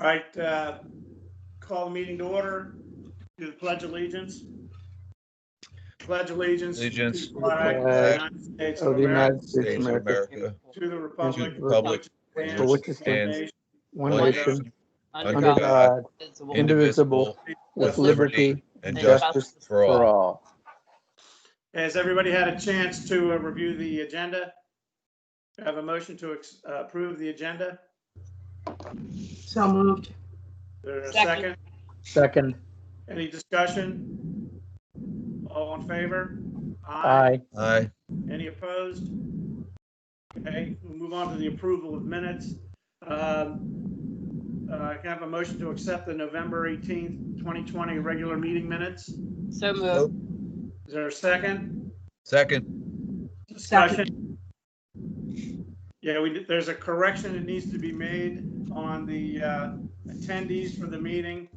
All right, call the meeting to order. Do the Pledge of Allegiance. Pledge allegiance to the flag of the United States of America, to the republic for which it stands, one nation, under God, indivisible, with liberty and justice for all. Has everybody had a chance to review the agenda? Do I have a motion to approve the agenda? So moved. Is there a second? Second. Any discussion? All in favor? Aye. Aye. Any opposed? Okay, we'll move on to the approval of minutes. Can I have a motion to accept the November 18th, 2020 regular meeting minutes? So moved. Is there a second? Second. Discussion? Yeah, there's a correction that needs to be made on the attendees for the meeting.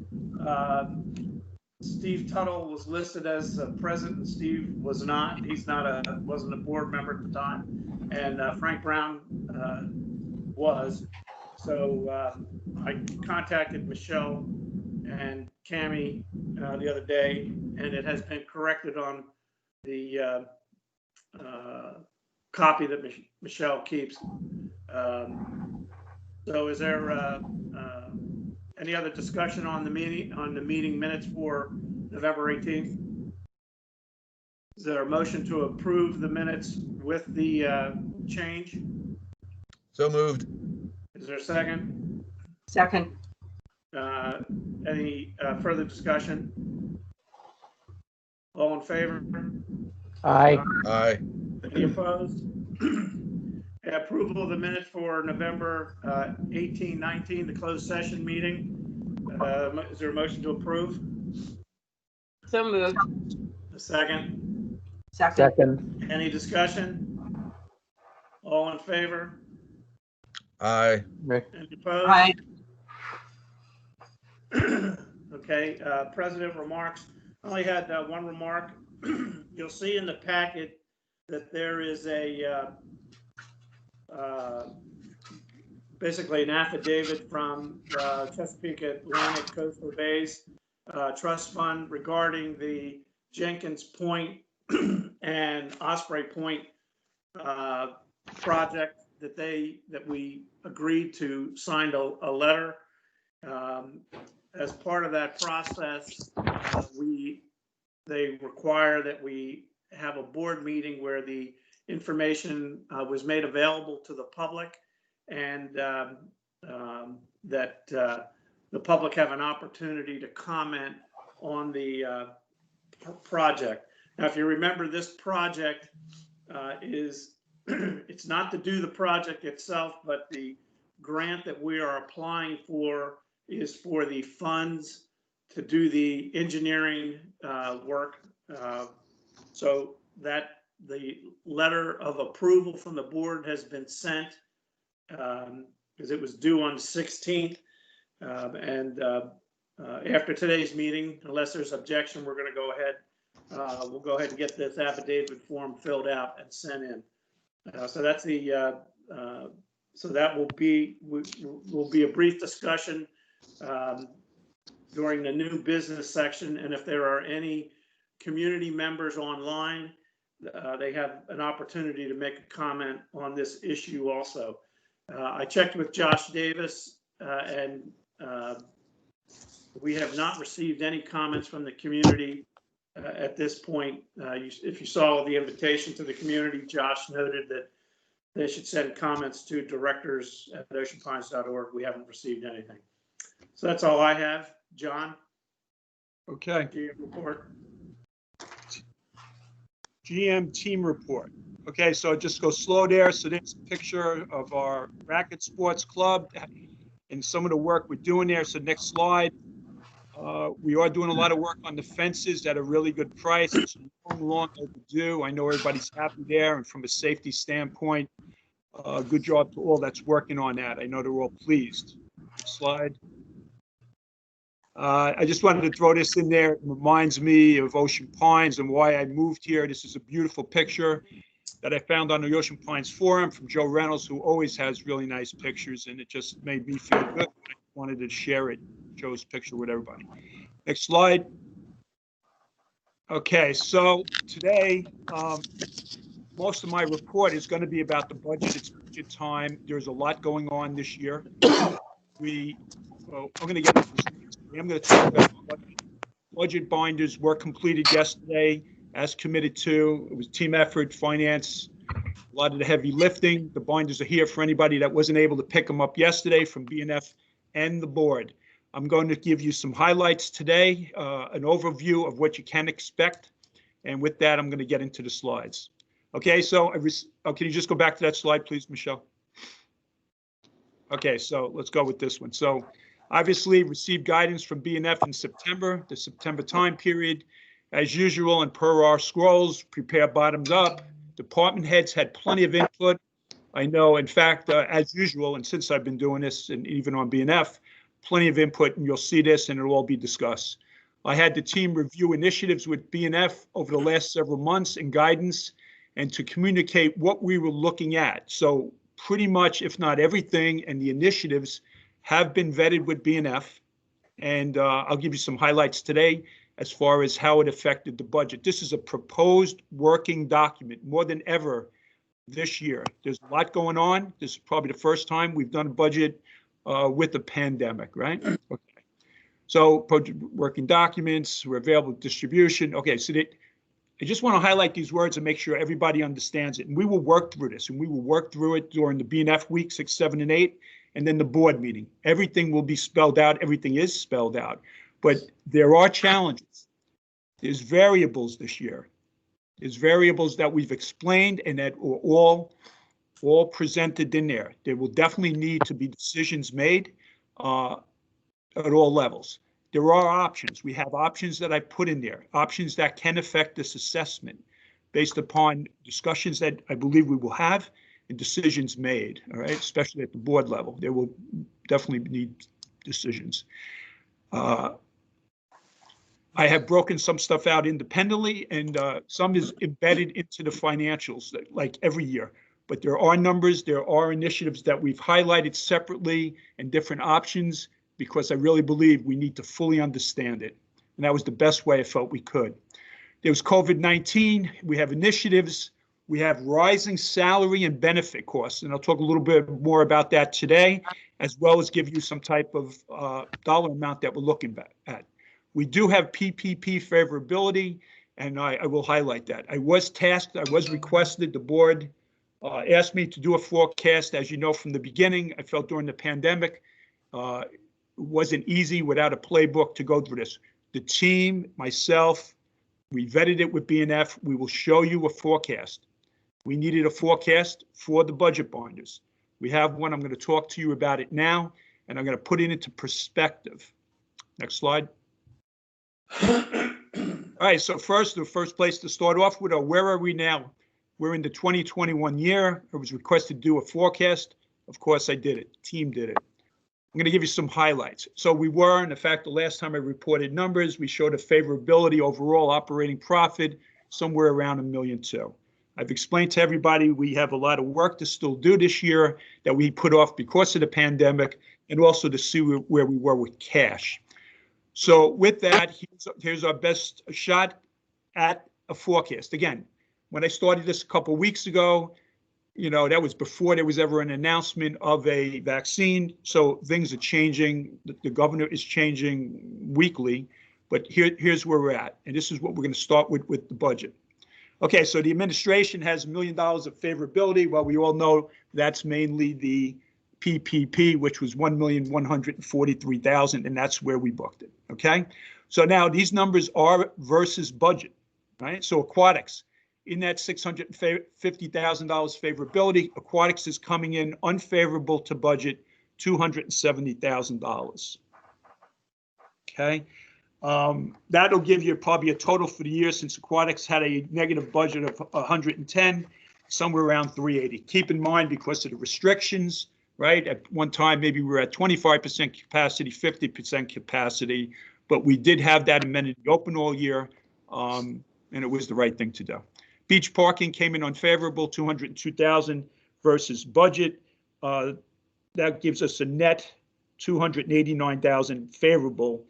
Steve Tuttle was listed as present, and Steve was not. Wasn't a board member at the time, and Frank Brown was. So I contacted Michelle and Cammie the other day, and it has been corrected on the copy that Michelle keeps. So is there any other discussion on the meeting minutes for November 18th? Is there a motion to approve the minutes with the change? So moved. Is there a second? Second. Any further discussion? All in favor? Aye. Aye. Any opposed? Approval of the minutes for November 18, 19, the closed session meeting. Is there a motion to approve? So moved. A second? Second. Any discussion? All in favor? Aye. Any opposed? Aye. Okay, President remarks. I only had one remark. You'll see in the packet that there is a basically an affidavit from Chesapeake Atlantic Coastal Bays Trust Fund regarding the Jenkins Point and Osprey Point project that we agreed to sign a letter. As part of that process, they require that we have a board meeting where the information was made available to the public, and that the public have an opportunity to comment on the project. Now, if you remember, this project is, it's not to do the project itself, but the grant that we are applying for is for the funds to do the engineering work. So that the letter of approval from the board has been sent because it was due on the 16th. After today's meeting, unless there's objection, we're going to go ahead. We'll go ahead and get this affidavit form filled out and sent in. So that's the. So that will be a brief discussion during the new business section, and if there are any community members online, they have an opportunity to make a comment on this issue also. I checked with Josh Davis, and we have not received any comments from the community at this point. If you saw the invitation to the community, Josh noted that they should send comments to directors at oceanpines.org. We haven't received anything. So that's all I have. John? Okay. GM report. GM team report. Okay, so just go slow there. So there's a picture of our racket sports club and some of the work we're doing there. So next slide. We are doing a lot of work on the fences at a really good price. It's long overdue. I know everybody's happy there, and from a safety standpoint, good job to all that's working on that. I know they're all pleased. Next slide. I just wanted to throw this in there. It reminds me of Ocean Pines and why I moved here. This is a beautiful picture that I found on the Ocean Pines forum from Joe Reynolds, who always has really nice pictures, and it just made me feel good. wanted to share it, show his picture with everybody. Next slide. Okay, so today, most of my report is going to be about the budget. It's budget time. There's a lot going on this year. I'm going to get into this. I'm going to talk about budget. Budget binders were completed yesterday as committed to. It was team effort, finance, a lot of the heavy lifting. The binders are here for anybody that wasn't able to pick them up yesterday from BNF and the board. I'm going to give you some highlights today, an overview of what you can expect. And with that, I'm going to get into the slides. Okay, so can you just go back to that slide, please, Michelle? Okay, so let's go with this one. So obviously received guidance from BNF in September, the September time period. As usual, and per our scrolls, prepare bottoms up. Department heads had plenty of input. I know, in fact, as usual, and since I've been doing this, and even on BNF, plenty of input, and you'll see this, and it'll all be discussed. I had the team review initiatives with BNF over the last several months and guidance, and to communicate what we were looking at. So pretty much, if not everything, and the initiatives have been vetted with BNF, and I'll give you some highlights today as far as how it affected the budget. This is a proposed working document more than ever this year. There's a lot going on. This is probably the first time we've done a budget with the pandemic, right? Okay. So working documents were available distribution. Okay, so I just want to highlight these words and make sure everybody understands it. And we will work through this, and we will work through it during the BNF week 6, 7, and 8, and then the board meeting. Everything will be spelled out. Everything is spelled out. But there are challenges. There's variables this year. There's variables that we've explained and that are all presented in there. There will definitely need to be decisions made at all levels. There are options. We have options that I put in there, options that can affect this assessment based upon discussions that I believe we will have and decisions made, all right, especially at the board level. There will definitely need decisions. I have broken some stuff out independently, and some is embedded into the financials, like every year. But there are numbers, there are initiatives that we've highlighted separately and different options, because I really believe we need to fully understand it. And that was the best way I felt we could. There was COVID-19, we have initiatives, we have rising salary and benefit costs, and I'll talk a little bit more about that today, as well as give you some type of dollar amount that we're looking at. We do have PPP favorability, and I will highlight that. I was tasked, I was requested, the board asked me to do a forecast. As you know from the beginning, I felt during the pandemic, it wasn't easy without a playbook to go through this. The team, myself, we vetted it with BNF. We will show you a forecast. We needed a forecast for the budget binders. We have one. I'm going to talk to you about it now, and I'm going to put it into perspective. Next slide. All right, so the first place to start off with, where are we now? We're in the 2021 year. I was requested to do a forecast. Of course, I did it. The team did it. I'm going to give you some highlights. So we were, and in fact, the last time I reported numbers, we showed a favorability overall operating profit somewhere around $1.2 million. I've explained to everybody we have a lot of work to still do this year that we put off because of the pandemic, and also to see where we were with cash. So with that, here's our best shot at a forecast. Again, when I started this a couple of weeks ago, you know, that was before there was ever an announcement of a vaccine. So things are changing. The governor is changing weekly, but here's where we're at. And this is what we're going to start with the budget. Okay, so the administration has $1 million of favorability. Well, we all know that's mainly the PPP, which was $1,143,000, and that's where we booked it. Okay, so now these numbers are versus budget, right? So Aquatics, in that $650,000 favorability, Aquatics is coming in unfavorable to budget, $270,000. Okay, that'll give you probably a total for the year, since Aquatics had a negative budget of 110, somewhere around 380. Keep in mind, because of the restrictions, right? At one time, maybe we were at 25% capacity, 50% capacity, but we did have that amenity open all year, and it was the right thing to do. Beach parking came in unfavorable, $202,000 versus budget. That gives us a net $289,000 favorable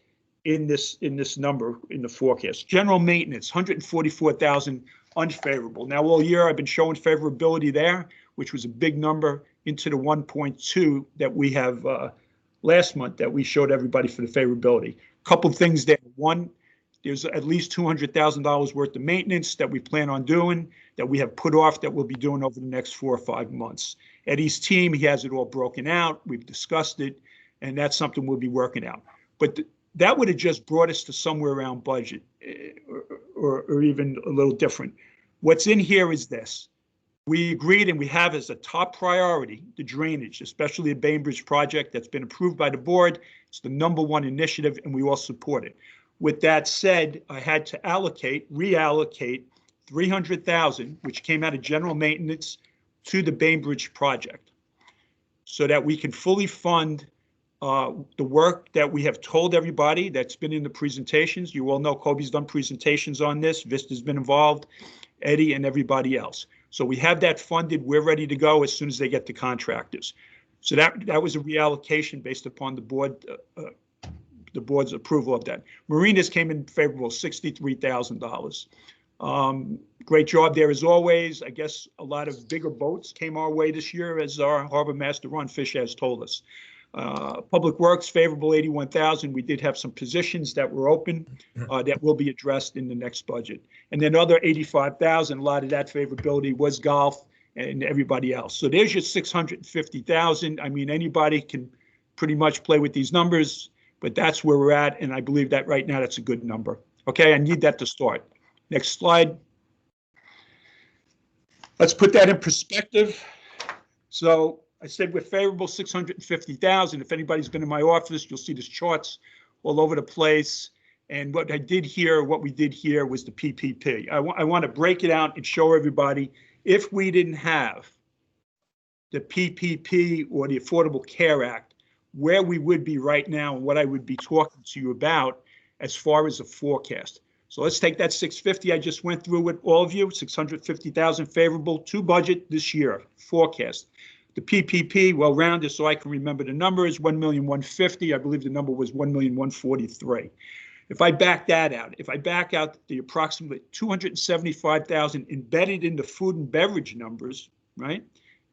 in this number in the forecast. General maintenance, $144,000 unfavorable. Now, all year I've been showing favorability there, which was a big number, into the 1.2 that we have last month that we showed everybody for the favorability. Couple things there. One, there's at least $200,000 worth of maintenance that we plan on doing, that we have put off, that we'll be doing over the next 4 or 5 months. Eddie's team, he has it all broken out. We've discussed it, and that's something we'll be working out. But that would have just brought us to somewhere around budget, or even a little different. What's in here is this. We agreed, and we have as a top priority the drainage, especially the Bainbridge project that's been approved by the board. It's the #1 initiative, and we all support it. With that said, I had to reallocate $300,000, which came out of general maintenance, to the Bainbridge project, so that we can fully fund the work that we have told everybody that's been in the presentations. You all know Kobe's done presentations on this. Vista's been involved, Eddie, and everybody else. So we have that funded. We're ready to go as soon as they get the contractors. So that was a reallocation based upon the board's approval of that. Marinas came in favorable, $63,000. Great job there as always. I guess a lot of bigger boats came our way this year, as our harbor master Ron Fish has told us. Public Works favorable, $81,000. We did have some positions that were open that will be addressed in the next budget. And then other $85,000, a lot of that favorability was golf and everybody else. So there's your $650,000. I mean, anybody can pretty much play with these numbers, but that's where we're at. And I believe that right now that's a good number. Okay, I need that to start. Next slide. Let's put that in perspective. So I said we're favorable $650,000. If anybody's been in my office, you'll see these charts all over the place. And what we did here was the PPP. I want to break it out and show everybody, if we didn't have the PPP or the Affordable Care Act, where we would be right now and what I would be talking to you about as far as a forecast. So let's take that 650 I just went through with all of you, 650,000 favorable to budget this year, forecast. The PPP, well rounded so I can remember the numbers, 1,150,000. I believe the number was 1,143,000. If I back that out, if I back out the approximately 275,000 embedded in the food and beverage numbers, right,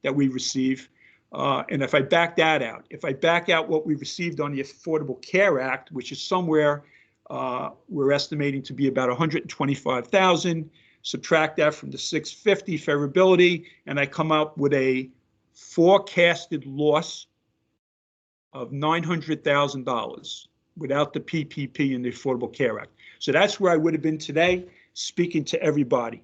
that we receive, and if I back that out, if I back out what we received on the Affordable Care Act, which is somewhere we're estimating to be about 125,000, subtract that from the 650 favorability, and I come up with a forecasted loss of $900,000 without the PPP and the Affordable Care Act. So that's where I would have been today, speaking to everybody.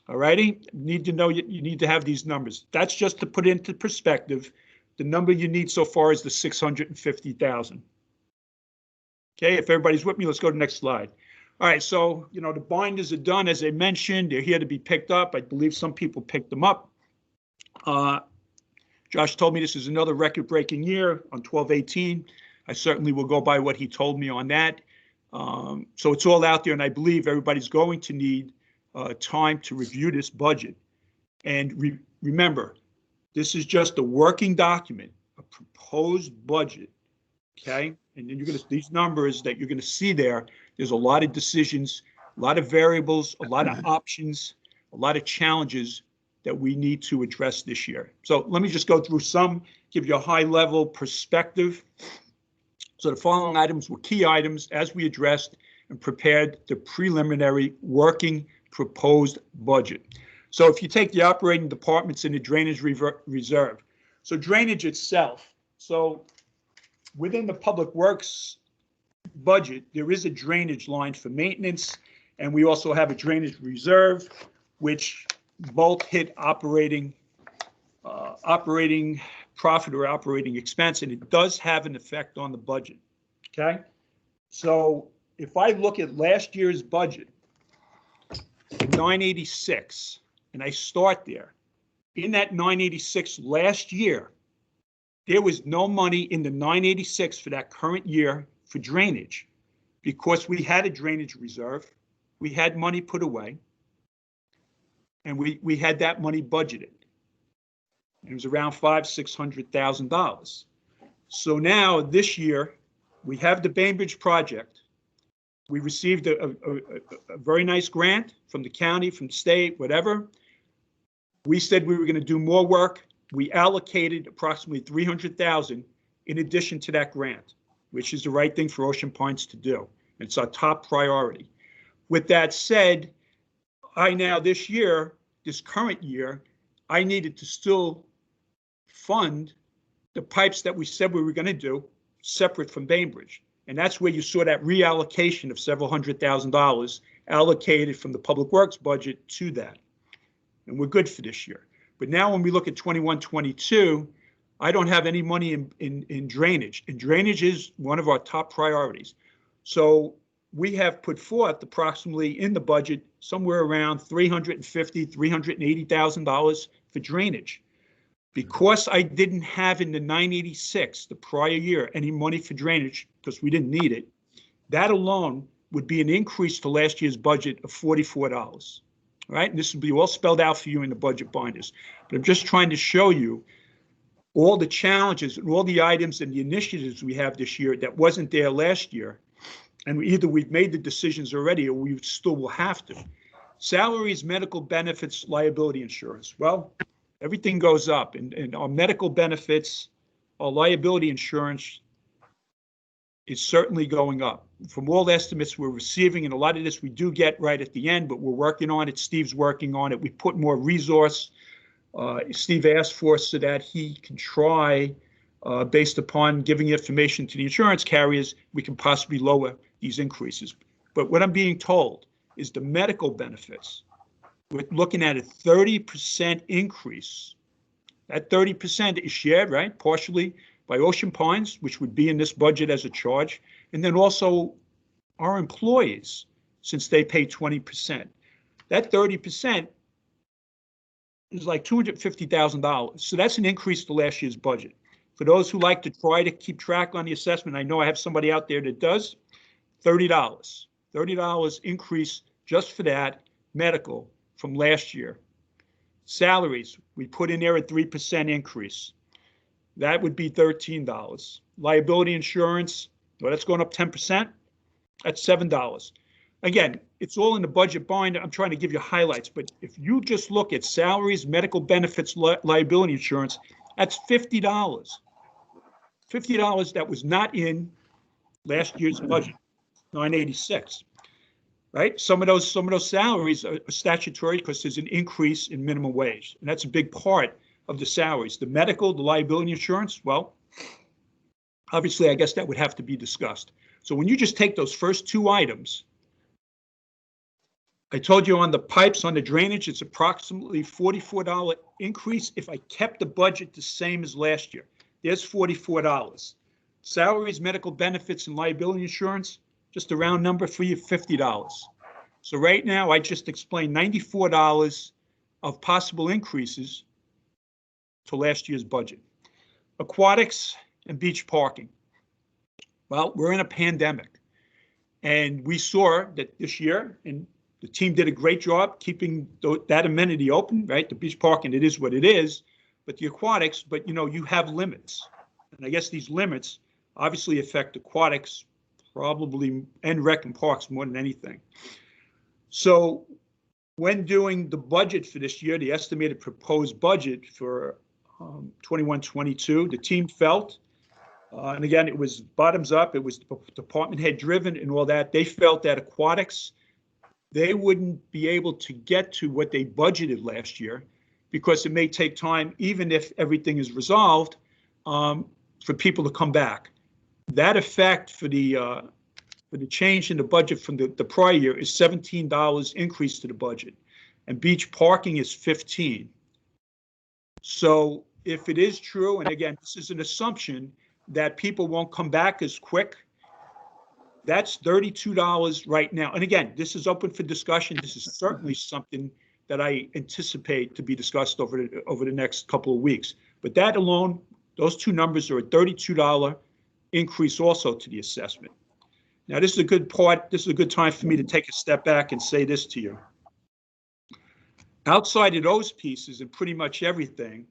All righty, need to know, you need to have these numbers. That's just to put into perspective. The number you need so far is the 650,000. Okay, if everybody's with me, let's go to the next slide. All right, so, you know, the binders are done, as I mentioned. They're here to be picked up. I believe some people picked them up. Josh told me this is another record-breaking year on 12/18. I certainly will go by what he told me on that. So it's all out there, and I believe everybody's going to need time to review this budget. And remember, this is just a working document, a proposed budget, okay? And then you're going to, these numbers that you're going to see there, there's a lot of decisions, a lot of variables, a lot of options, a lot of challenges that we need to address this year. So let me just go through some, give you a high-level perspective. So the following items were key items as we addressed and prepared the preliminary working proposed budget. So if you take the operating departments in the drainage reserve, so drainage itself, so within the public works budget, there is a drainage line for maintenance, and we also have a drainage reserve, which both hit operating profit or operating expense, and it does have an effect on the budget, okay? So if I look at last year's budget, 986, and I start there, in that 986 last year, there was no money in the 986 for that current year for drainage because we had a drainage reserve, we had money put away, and we had that money budgeted. It was around $500,000-$600,000. So now this year, we have the Bainbridge project. We received a very nice grant from the county, from the state, whatever. We said we were going to do more work. We allocated approximately $300,000 in addition to that grant, which is the right thing for Ocean Pines to do. It's our top priority. With that said, this current year, I needed to still fund the pipes that we said we were going to do separate from Bainbridge. And that's where you saw that reallocation of several $100,000 allocated from the public works budget to that. And we're good for this year. But now when we look at 21-22, I don't have any money in drainage. And drainage is one of our top priorities. So we have put forth approximately in the budget somewhere around $350,000, $380,000 for drainage. Because I didn't have in the 986, the prior year, any money for drainage because we didn't need it, that alone would be an increase to last year's budget of $44. Right? And this will be all spelled out for you in the budget binders. But I'm just trying to show you all the challenges and all the items and the initiatives we have this year that wasn't there last year. And either we've made the decisions already or we still will have to. Salaries, medical benefits, liability insurance. Well, everything goes up, and our medical benefits, our liability insurance is certainly going up. From all estimates we're receiving, and a lot of this we do get right at the end, but we're working on it. Steve's working on it. We put more resource. Steve asked for so that he can try, based upon giving information to the insurance carriers, we can possibly lower these increases. But what I'm being told is the medical benefits, we're looking at a 30% increase. That 30% is shared, right, partially by Ocean Pines, which would be in this budget as a charge, and then also our employees, since they pay 20%. That 30% is like $250,000. So that's an increase to last year's budget. For those who like to try to keep track on the assessment, I know I have somebody out there that does, $30. $30 increase just for that medical from last year. Salaries, we put in there a 3% increase. That would be $13. Liability insurance, well, that's going up 10%. That's $7. Again, it's all in the budget binder. I'm trying to give you highlights, but if you just look at salaries, medical benefits, liability insurance, that's $50. $50 that was not in last year's budget, 986. Right? Some of those salaries are statutory because there's an increase in minimum wage, and that's a big part of the salaries. The medical, the liability insurance, well, obviously, I guess that would have to be discussed. So when you just take those first two items, I told you on the pipes, on the drainage, it's approximately $44 increase if I kept the budget the same as last year. There's $44. Salaries, medical benefits, and liability insurance, just a round number for you, $50. So right now, I just explained $94 of possible increases to last year's budget. Aquatics and beach parking. Well, we're in a pandemic, and we saw that this year, and the team did a great job keeping that amenity open, right? The beach parking, it is what it is, but the aquatics, but you have limits. And I guess these limits obviously affect aquatics probably, and rec and parks more than anything. So when doing the budget for this year, the estimated proposed budget for 21-22, the team felt, and again, it was bottoms up, it was department head driven and all that, they felt that aquatics, they wouldn't be able to get to what they budgeted last year because it may take time, even if everything is resolved, for people to come back. That effect for the change in the budget from the prior year is $17 increase to the budget, and beach parking is $15. So if it is true, and again, this is an assumption that people won't come back as quick, that's $32 right now. And again, this is open for discussion. This is certainly something that I anticipate to be discussed over the next couple of weeks. But that alone, those two numbers are a $32 increase also to the assessment. Now, this is a good part. This is a good time for me to take a step back and say this to you. Outside of those pieces and pretty much everything,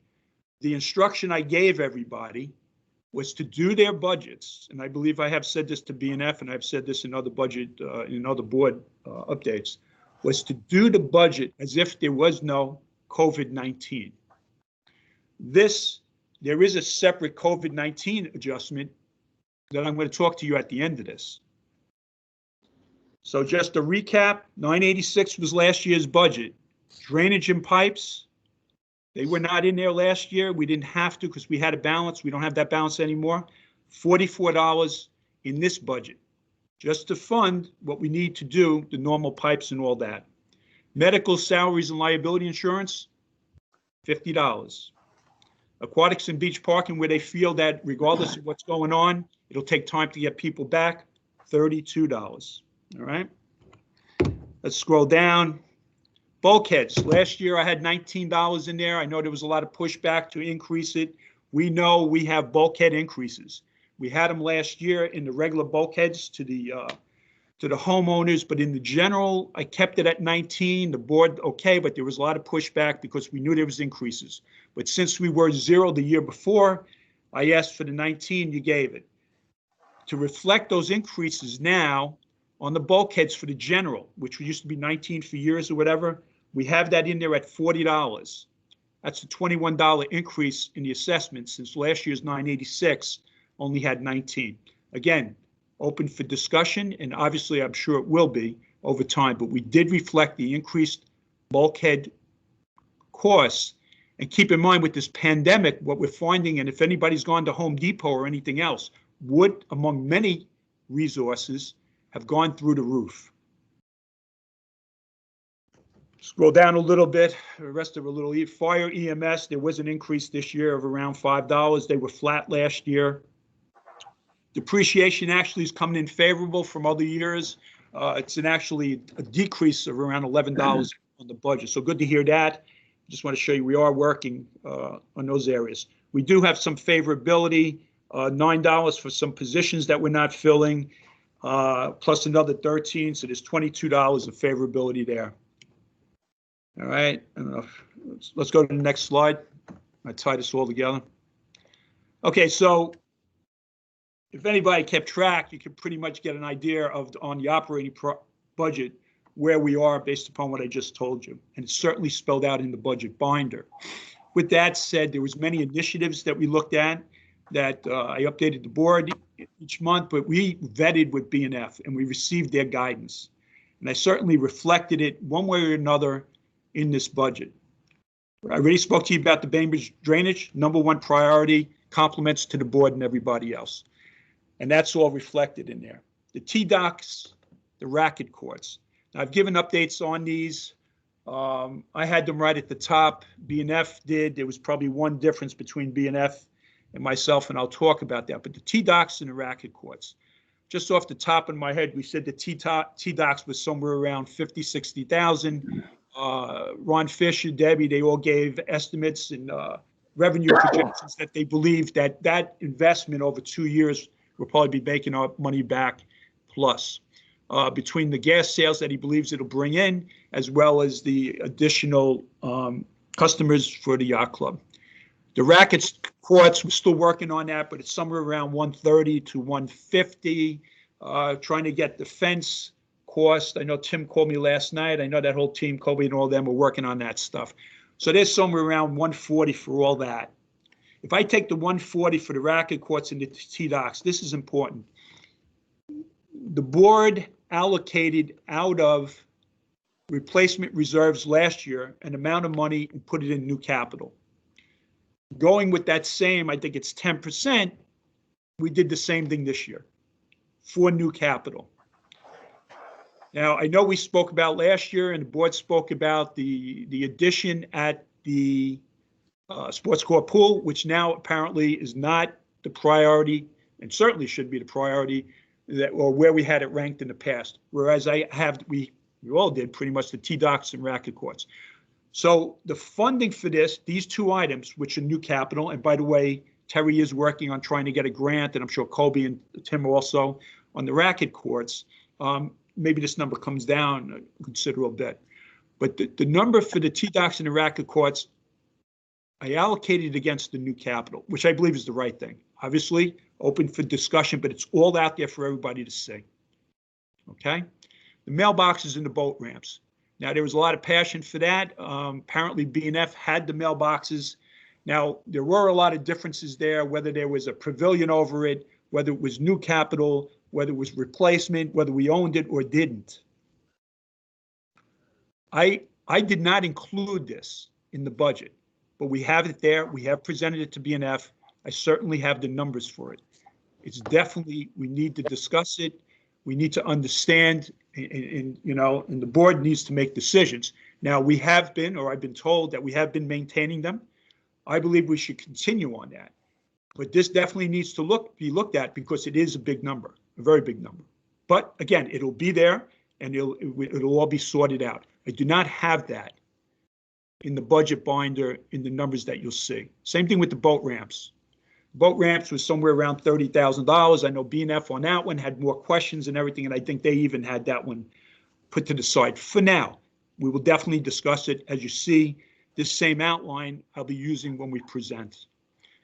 the instruction I gave everybody was to do their budgets, and I believe I have said this to BNF, and I've said this in other budget, in other board updates, was to do the budget as if there was no COVID-19. There is a separate COVID-19 adjustment that I'm going to talk to you at the end of this. So just to recap, 986 was last year's budget. Drainage and pipes, they were not in there last year. We didn't have to because we had a balance. We don't have that balance anymore. $44 in this budget, just to fund what we need to do, the normal pipes and all that. Medical, salaries, and liability insurance, $50. Aquatics and beach parking, where they feel that regardless of what's going on, it'll take time to get people back, $32. All right. Let's scroll down. Bulkheads. Last year I had $19 in there. I know there was a lot of pushback to increase it. We know we have bulkhead increases. We had them last year in the regular bulkheads to the homeowners, but in the general, I kept it at 19. The board, okay, but there was a lot of pushback because we knew there was increases. But since we were 0 the year before, I asked for the 19, you gave it. To reflect those increases now on the bulkheads for the general, which used to be 19 for years or whatever, we have that in there at $40. That's a $21 increase in the assessment since last year's 986 only had 19. Again, open for discussion, and obviously I'm sure it will be over time, but we did reflect the increased bulkhead costs. And keep in mind with this pandemic, what we're finding, and if anybody's gone to Home Depot or anything else, wood, among many resources, have gone through the roof. Scroll down a little bit, the rest of a little fire EMS, there was an increase this year of around $5. They were flat last year. Depreciation actually is coming in favorable from other years. It's actually a decrease of around $11 on the budget. So good to hear that. Just want to show you we are working on those areas. We do have some favorability, $9 for some positions that we're not filling, plus another 13, so there's $22 of favorability there. All right, let's go to the next slide. I tie this all together. Okay, so if anybody kept track, you could pretty much get an idea of on the operating budget where we are based upon what I just told you, and it's certainly spelled out in the budget binder. With that said, there was many initiatives that we looked at that I updated the board each month, but we vetted with BNF and we received their guidance, and I certainly reflected it one way or another in this budget. I already spoke to you about the Bainbridge Drainage, #1 priority, compliments to the board and everybody else. And that's all reflected in there. The T-docks, the racket courts. Now, I've given updates on these. I had them right at the top. BNF did. There was probably one difference between BNF and myself, and I'll talk about that. But the T-docks and the racket courts. Just off the top of my head, we said the T-docks was somewhere around 50, 60,000. Ron Fisher, Debbie, they all gave estimates and revenue projections that they believed that that investment over 2 years will probably be making our money back plus. Between the gas sales that he believes it'll bring in, as well as the additional customers for the yacht club. The rackets courts, we're still working on that, but it's somewhere around 130 to 150. Trying to get the fence cost. I know Tim called me last night. I know that whole team, Kobe and all them, are working on that stuff. So there's somewhere around 140 for all that. If I take the 140 for the racket courts and the T-docks, this is important. The board allocated out of replacement reserves last year an amount of money and put it in new capital. Going with that same, I think it's 10%, we did the same thing this year for new capital. Now, I know we spoke about last year and the board spoke about the addition at the sports court pool, which now apparently is not the priority and certainly should be the priority that, or where we had it ranked in the past. Whereas we all did pretty much the T-docks and racket courts. So the funding for these two items, which are new capital, and by the way, Terry is working on trying to get a grant, and I'm sure Kobe and Tim are also on the racket courts. Maybe this number comes down a considerable bit. But the number for the T-docks and the racket courts, I allocated against the new capital, which I believe is the right thing. obviously open for discussion, but it's all out there for everybody to see. Okay? The mailboxes and the boat ramps. Now, there was a lot of passion for that. Apparently, B&F had the mailboxes. Now, there were a lot of differences there, whether there was a pavilion over it, whether it was new capital, whether it was replacement, whether we owned it or didn't. I did not include this in the budget, but we have it there. We have presented it to B&F. I certainly have the numbers for it. It's definitely, we need to discuss it. We need to understand, and the board needs to make decisions. Now, we have been, or I've been told that we have been maintaining them. I believe we should continue on that. But this definitely needs to be looked at because it is a big number, a very big number. But again, it'll be there and it'll all be sorted out. I do not have that in the budget binder in the numbers that you'll see. Same thing with the boat ramps. Boat ramps was somewhere around $30,000. I know B&F on that one had more questions and everything, and I think they even had that one put to the side. For now, we will definitely discuss it. As you see, this same outline I'll be using when we present.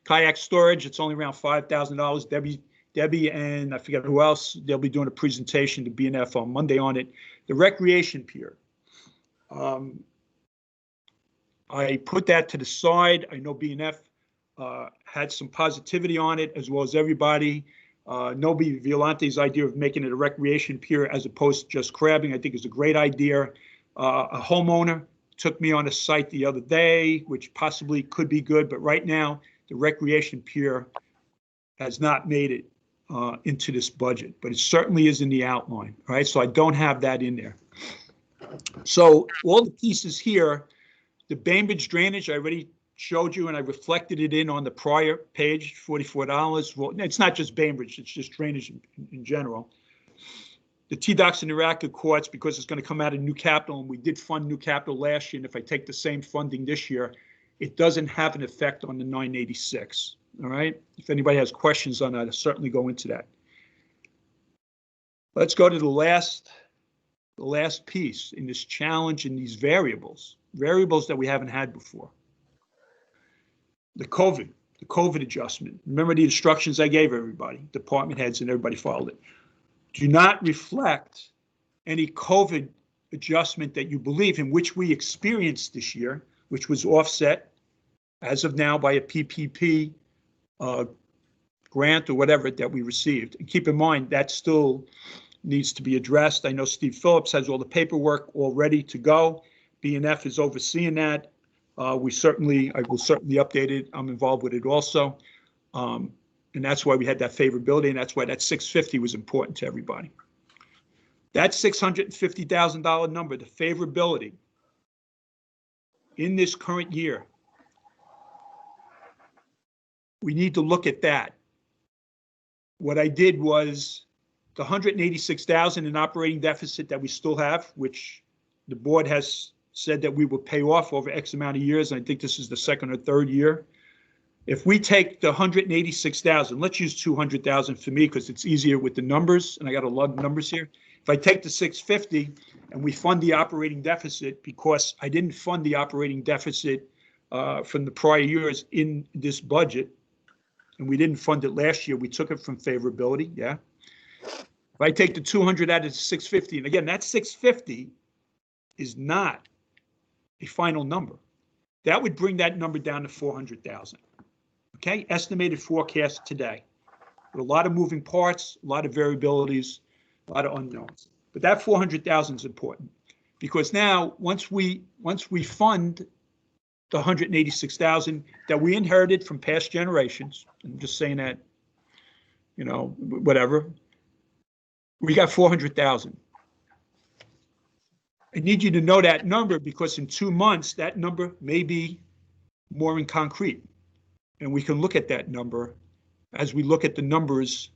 Kayak storage, it's only around $5,000. Debbie and I forget who else, they'll be doing a presentation to B&F on Monday on it. The recreation pier. I put that to the side. I know B&F had some positivity on it, as well as everybody. Moby Violante's idea of making it a recreation pier as opposed to just crabbing, I think is a great idea. A homeowner took me on a site the other day, which possibly could be good, but right now the recreation pier has not made it into this budget, but it certainly is in the outline, right? So I don't have that in there. So all the pieces here, the Bainbridge Drainage, I already showed you and I reflected it in on the prior page, $44. Well, it's not just Bainbridge, it's just drainage in general. The T-Docks and the Racket courts, because it's going to come out of new capital, and we did fund new capital last year, and if I take the same funding this year, it doesn't have an effect on the 986. All right. If anybody has questions on that, I'll certainly go into that. Let's go to the last piece in this challenge in these variables that we haven't had before. The COVID adjustment. Remember the instructions I gave everybody, department heads, and everybody followed it. Do not reflect any COVID adjustment that you believe in, which we experienced this year, which was offset as of now by a PPP grant or whatever that we received. And keep in mind, that still needs to be addressed. I know Steve Phillips has all the paperwork all ready to go. B&F is overseeing that. I will certainly update it. I'm involved with it also. And that's why we had that favorability, and that's why that 650 was important to everybody. That $650,000 number, the favorability in this current year, we need to look at that. What I did was the $186,000 in operating deficit that we still have, which the board has said that we will pay off over X amount of years, and I think this is the second or third year. If we take the $186,000, let's use $200,000 for me because it's easier with the numbers, and I got a lot of numbers here. If I take the $650 and we fund the operating deficit, because I didn't fund the operating deficit from the prior years in this budget, and we didn't fund it last year, we took it from favorability, yeah. If I take the 200 out of the 650, and again, that 650 is not a final number. That would bring that number down to 400,000. Okay, estimated forecast today. With a lot of moving parts, a lot of variabilities, a lot of unknowns. But that 400,000 is important because now once we fund the 186,000 that we inherited from past generations, I'm just saying that, you know, whatever, we got 400,000. I need you to know that number because in 2 months, that number may be more in concrete. And we can look at that number as we look at the numbers,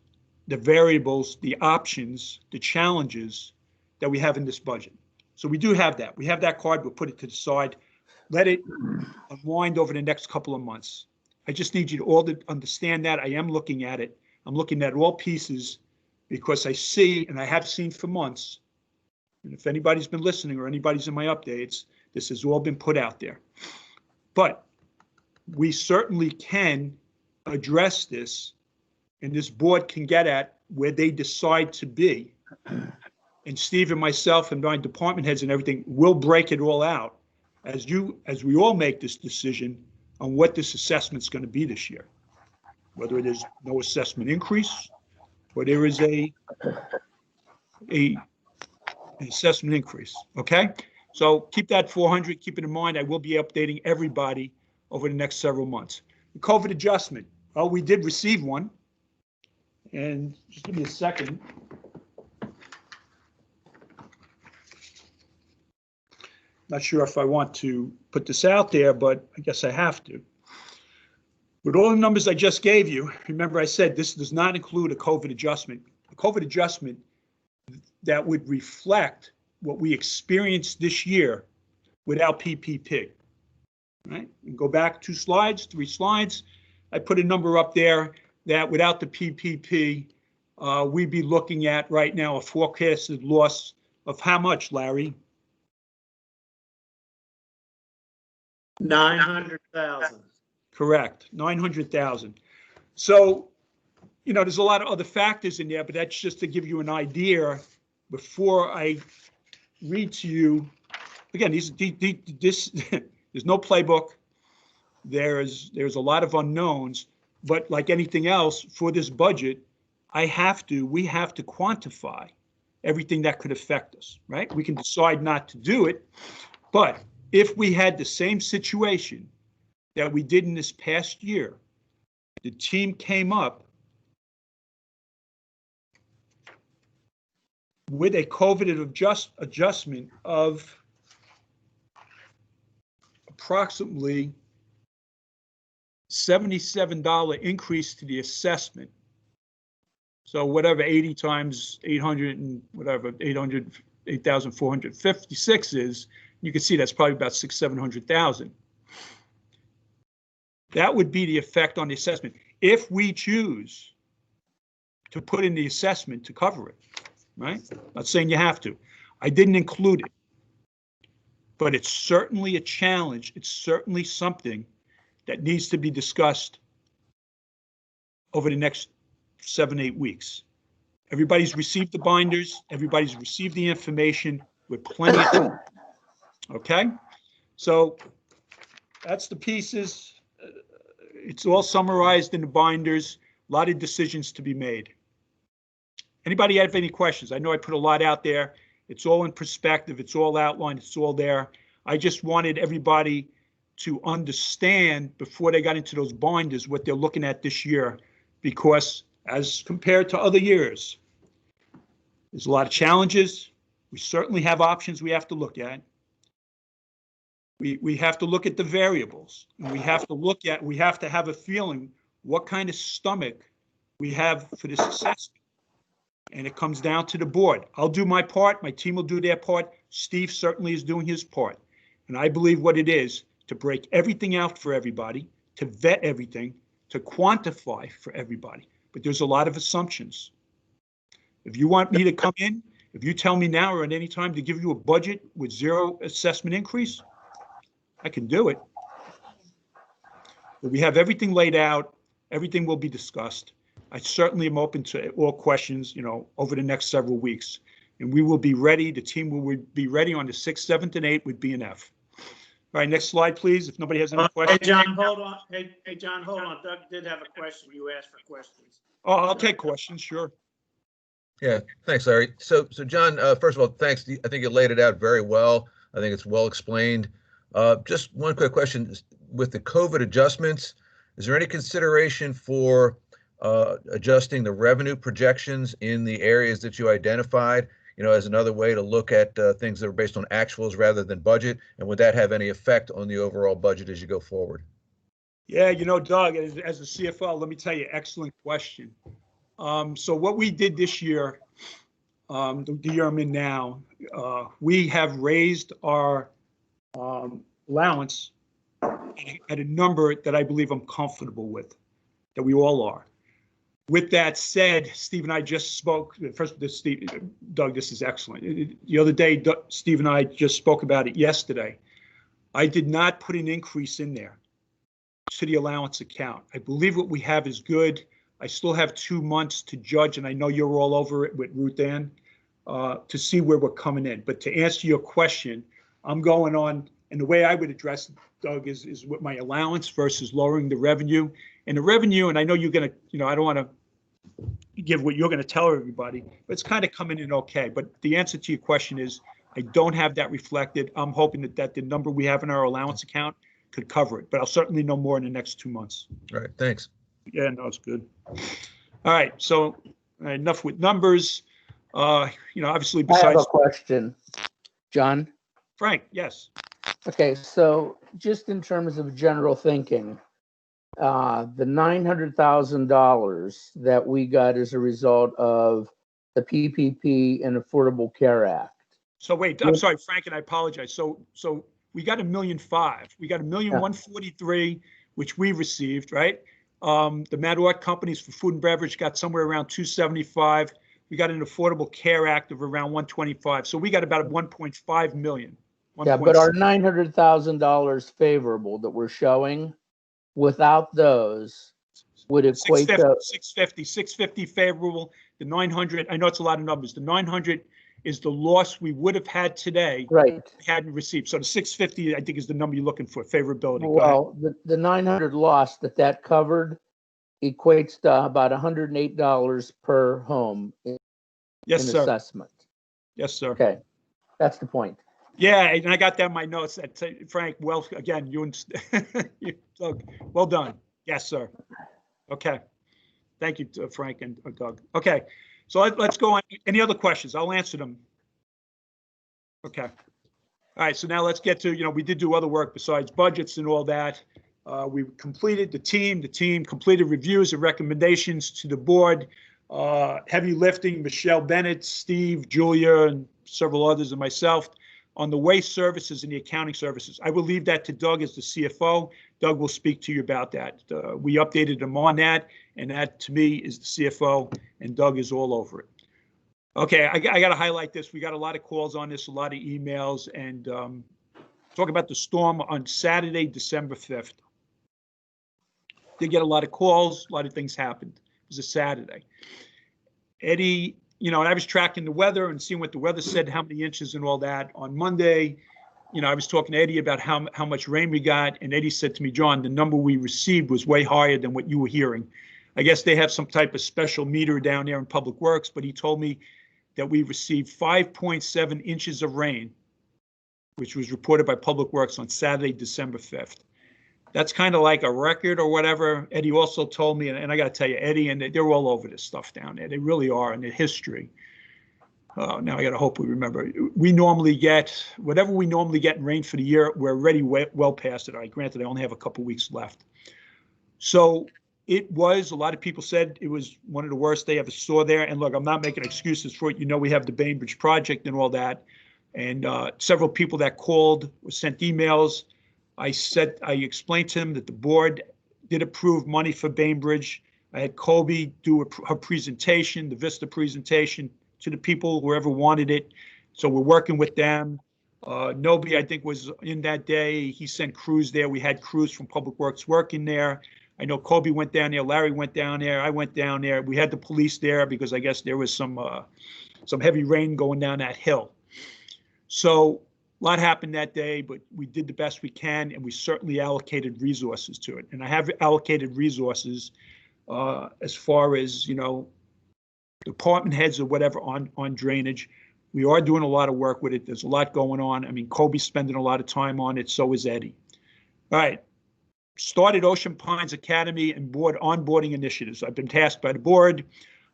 the variables, the options, the challenges that we have in this budget. So we do have that. We have that card. We'll put it to the side. Let it unwind over the next couple of months. I just need you to all to understand that. I am looking at it. I'm looking at all pieces because I see, and I have seen for months, and if anybody's been listening or anybody's in my updates, this has all been put out there. But we certainly can address this and this board can get at where they decide to be. And Steve and myself and my department heads and everything will break it all out as we all make this decision on what this assessment's going to be this year. Whether it is no assessment increase or there is an assessment increase. Okay, so keep that 400. Keep it in mind. I will be updating everybody over the next several months. The COVID adjustment. Well, we did receive one, and just give me a second. Not sure if I want to put this out there, but I guess I have to. With all the numbers I just gave you, remember I said this does not include a COVID adjustment. A COVID adjustment that would reflect what we experienced this year without PPP. Right? And go back 2 slides, 3 slides. I put a number up there that without the PPP, we'd be looking at right now a forecasted loss of how much, Larry? 900,000. Correct, 900,000. So, there's a lot of other factors in there, but that's just to give you an idea before I read to you. Again, this there's no playbook. There's a lot of unknowns, but like anything else for this budget, we have to quantify everything that could affect us, right? We can decide not to do it, but if we had the same situation that we did in this past year, the team came up with a COVID adjustment of approximately $77 increase to the assessment. So whatever 80 times 800 and whatever 8,456 is, you can see that's probably about 600,000-700,000. That would be the effect on the assessment if we choose to put in the assessment to cover it, right? Not saying you have to. I didn't include it, but it's certainly a challenge. It's certainly something that needs to be discussed over the next 7-8 weeks. Everybody's received the binders. Everybody's received the information with plenty of time. Okay, so that's the pieces. It's all summarized in the binders. A lot of decisions to be made. Anybody have any questions? I know I put a lot out there. It's all in perspective. It's all outlined. It's all there. I just wanted everybody to understand before they got into those binders what they're looking at this year, because as compared to other years, there's a lot of challenges. We certainly have options we have to look at. We have to look at the variables, and we have to have a feeling what kind of stomach we have for this assessment. And it comes down to the board. I'll do my part. My team will do their part. Steve certainly is doing his part. And I believe what it is to break everything out for everybody, to vet everything, to quantify for everybody. But there's a lot of assumptions. If you want me to come in, if you tell me now or at any time to give you a budget with 0 assessment increase, I can do it. But we have everything laid out. Everything will be discussed. I certainly am open to all questions, over the next several weeks. And we will be ready. The team will be ready on the 6th, 7th, and 8th with B&F. All right, next slide, please. If nobody has any questions. Hey, John, hold on. Hey, John, hold on. Doug did have a question. You asked for questions. Oh, I'll take questions, sure. Yeah, thanks, Larry. So John, first of all, thanks. I think you laid it out very well. I think it's well explained. Just one quick question. With the COVID adjustments, is there any consideration for adjusting the revenue projections in the areas that you identified, as another way to look at things that are based on actuals rather than budget? And would that have any effect on the overall budget as you go forward? Yeah, Doug, as a CFO, let me tell you, excellent question. So what we did this year, the year I'm in now, we have raised our allowance at a number that I believe I'm comfortable with, that we all are. With that said, Steve and I just spoke. First, Doug, this is excellent. The other day, Steve and I just spoke about it yesterday. I did not put an increase in there to the allowance account. I believe what we have is good. I still have 2 months to judge, and I know you're all over it with Ruth Ann, to see where we're coming in. But to answer your question, I'm going on, and the way I would address it, Doug, is with my allowance versus lowering the revenue. And the revenue, and I know you're going to, I don't want to give what you're going to tell everybody, but it's kind of coming in okay. But the answer to your question is, I don't have that reflected. I'm hoping that the number we have in our allowance account could cover it, but I'll certainly know more in the next 2 months. All right, thanks. Yeah, no, it's good. All right, so enough with numbers. Obviously I have a besides question, John. Frank, yes. Okay, so just in terms of general thinking, the $900,000 that we got as a result of the PPP and Affordable Care Act. So wait, I'm sorry, Frank, and I apologize. So we got $1.5 million. We got $1,143,000, which we received, right? The Mad Art companies for food and beverage got somewhere around $275,000. We got an Affordable Care Act of around $125,000. So we got about $1.5 million. Yeah, but our $900,000 favorable that we're showing, without those, would equate to 650 favorable. The 900, I know it's a lot of numbers. The 900 is the loss we would have had today. Right. Hadn't received. So the 650, I think, is the number you're looking for, favorability. Well, the 900 loss that covered equates to about $108 per home in assessment. Yes, sir. Okay, that's the point. Yeah, and I got that in my notes. That Frank, well, again, Doug, well done. Yes, sir. Okay. Thank you, Frank and Doug. Okay, so let's go on. Any other questions? I'll answer them. Okay. All right, so now let's get to, we did do other work besides budgets and all that. We completed the team completed reviews and recommendations to the board. Heavy lifting, Michelle Bennett, Steve, Julia, and several others, and myself, on the waste services and the accounting services. I will leave that to Doug as the CFO. Doug will speak to you about that. We updated him on that, and that to me is the CFO, and Doug is all over it. Okay, I got to highlight this. We got a lot of calls on this, a lot of emails, and talk about the storm on Saturday, December 5th. Did get a lot of calls, a lot of things happened. It was a Saturday. Eddie, and I was tracking the weather and seeing what the weather said, how many inches and all that. On Monday, I was talking to Eddie about how much rain we got, and Eddie said to me, John, the number we received was way higher than what you were hearing. I guess they have some type of special meter down there in Public Works, but he told me that we received 5.7 inches of rain, which was reported by Public Works on Saturday, December 5th. That's kind of like a record or whatever. Eddie also told me, and I got to tell you, Eddie, and they're all over this stuff down there. They really are, in the history. Now I got to hope we remember. We normally get, whatever we normally get in rain for the year, we're already well past it. Granted, I only have a couple weeks left. So it was, a lot of people said it was one of the worst they ever saw there. And look, I'm not making excuses for it. We have the Bainbridge project and all that. And several people that called or sent emails. I explained to him that the board did approve money for Bainbridge. I had Colby do her presentation, the Vista presentation, to the people, whoever wanted it. So we're working with them. Moby, I think, was in that day. He sent crews there. We had crews from Public Works working there. I know Colby went down there. Larry went down there. I went down there. We had the police there because I guess there was some heavy rain going down that hill. So a lot happened that day, but we did the best we can, and we certainly allocated resources to it. And I have allocated resources as far as, department heads or whatever on drainage. We are doing a lot of work with it. There's a lot going on. I mean, Kobe's spending a lot of time on it. So is Eddie. All right. Started Ocean Pines Academy and board onboarding initiatives. I've been tasked by the board.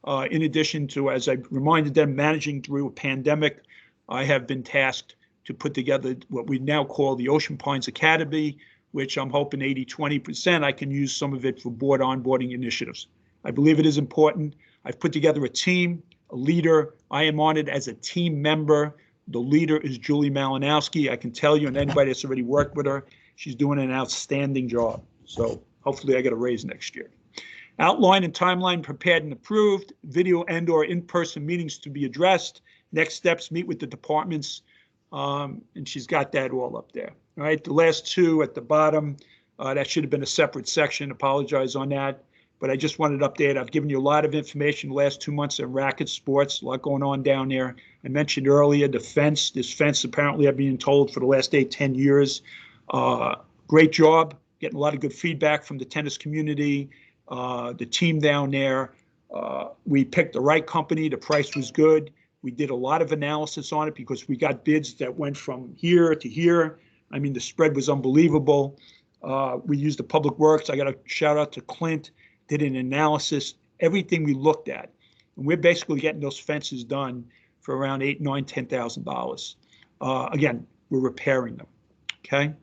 In addition to, as I reminded them, managing through a pandemic, I have been tasked to put together what we now call the Ocean Pines Academy, which I'm hoping 80-20%, I can use some of it for board onboarding initiatives. I believe it is important. I've put together a team, a leader. I am on it as a team member. The leader is Julie Malinowski. I can tell you, and anybody that's already worked with her, she's doing an outstanding job. So hopefully I get a raise next year. Outline and timeline prepared and approved. Video and/or in-person meetings to be addressed. Next steps, meet with the departments. And she's got that all up there. All right, the last two at the bottom, that should have been a separate section. Apologize on that. but I just wanted to update. I've given you a lot of information the last 2 months on racket sports, a lot going on down there. I mentioned earlier the fence. This fence apparently I've been told for the last 8-10 years. Great job, getting a lot of good feedback from the tennis community, the team down there. We picked the right company. The price was good. We did a lot of analysis on it because we got bids that went from here to here. I mean, the spread was unbelievable. We used the Public Works. I got a shout out to Clint, did an analysis, everything we looked at. And we're basically getting those fences done for around $8,000, $9,000, $10,000. Again, we're repairing them, okay?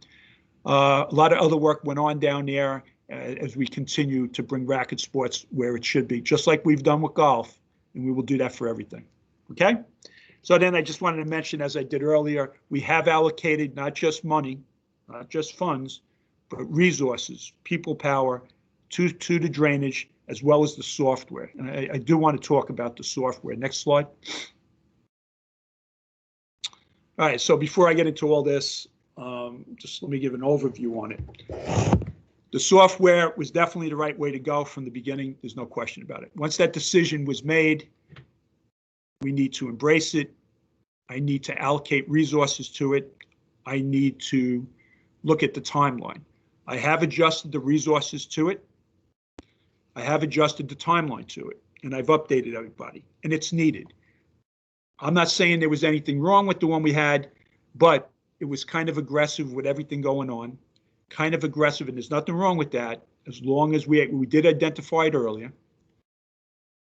A lot of other work went on down there as we continue to bring racket sports where it should be, just like we've done with golf, and we will do that for everything, okay? So then I just wanted to mention, as I did earlier, we have allocated not just money, not just funds, but resources, people power to the drainage, as well as the software. And I do want to talk about the software. Next slide. All right, so before I get into all this, just let me give an overview on it. The software was definitely the right way to go from the beginning. There's no question about it. Once that decision was made, we need to embrace it. I need to allocate resources to it. I need to look at the timeline. I have adjusted the resources to it. I have adjusted the timeline to it, and I've updated everybody, and it's needed. I'm not saying there was anything wrong with the one we had, but it was kind of aggressive with everything going on, kind of aggressive, and there's nothing wrong with that, as long as we did identify it earlier.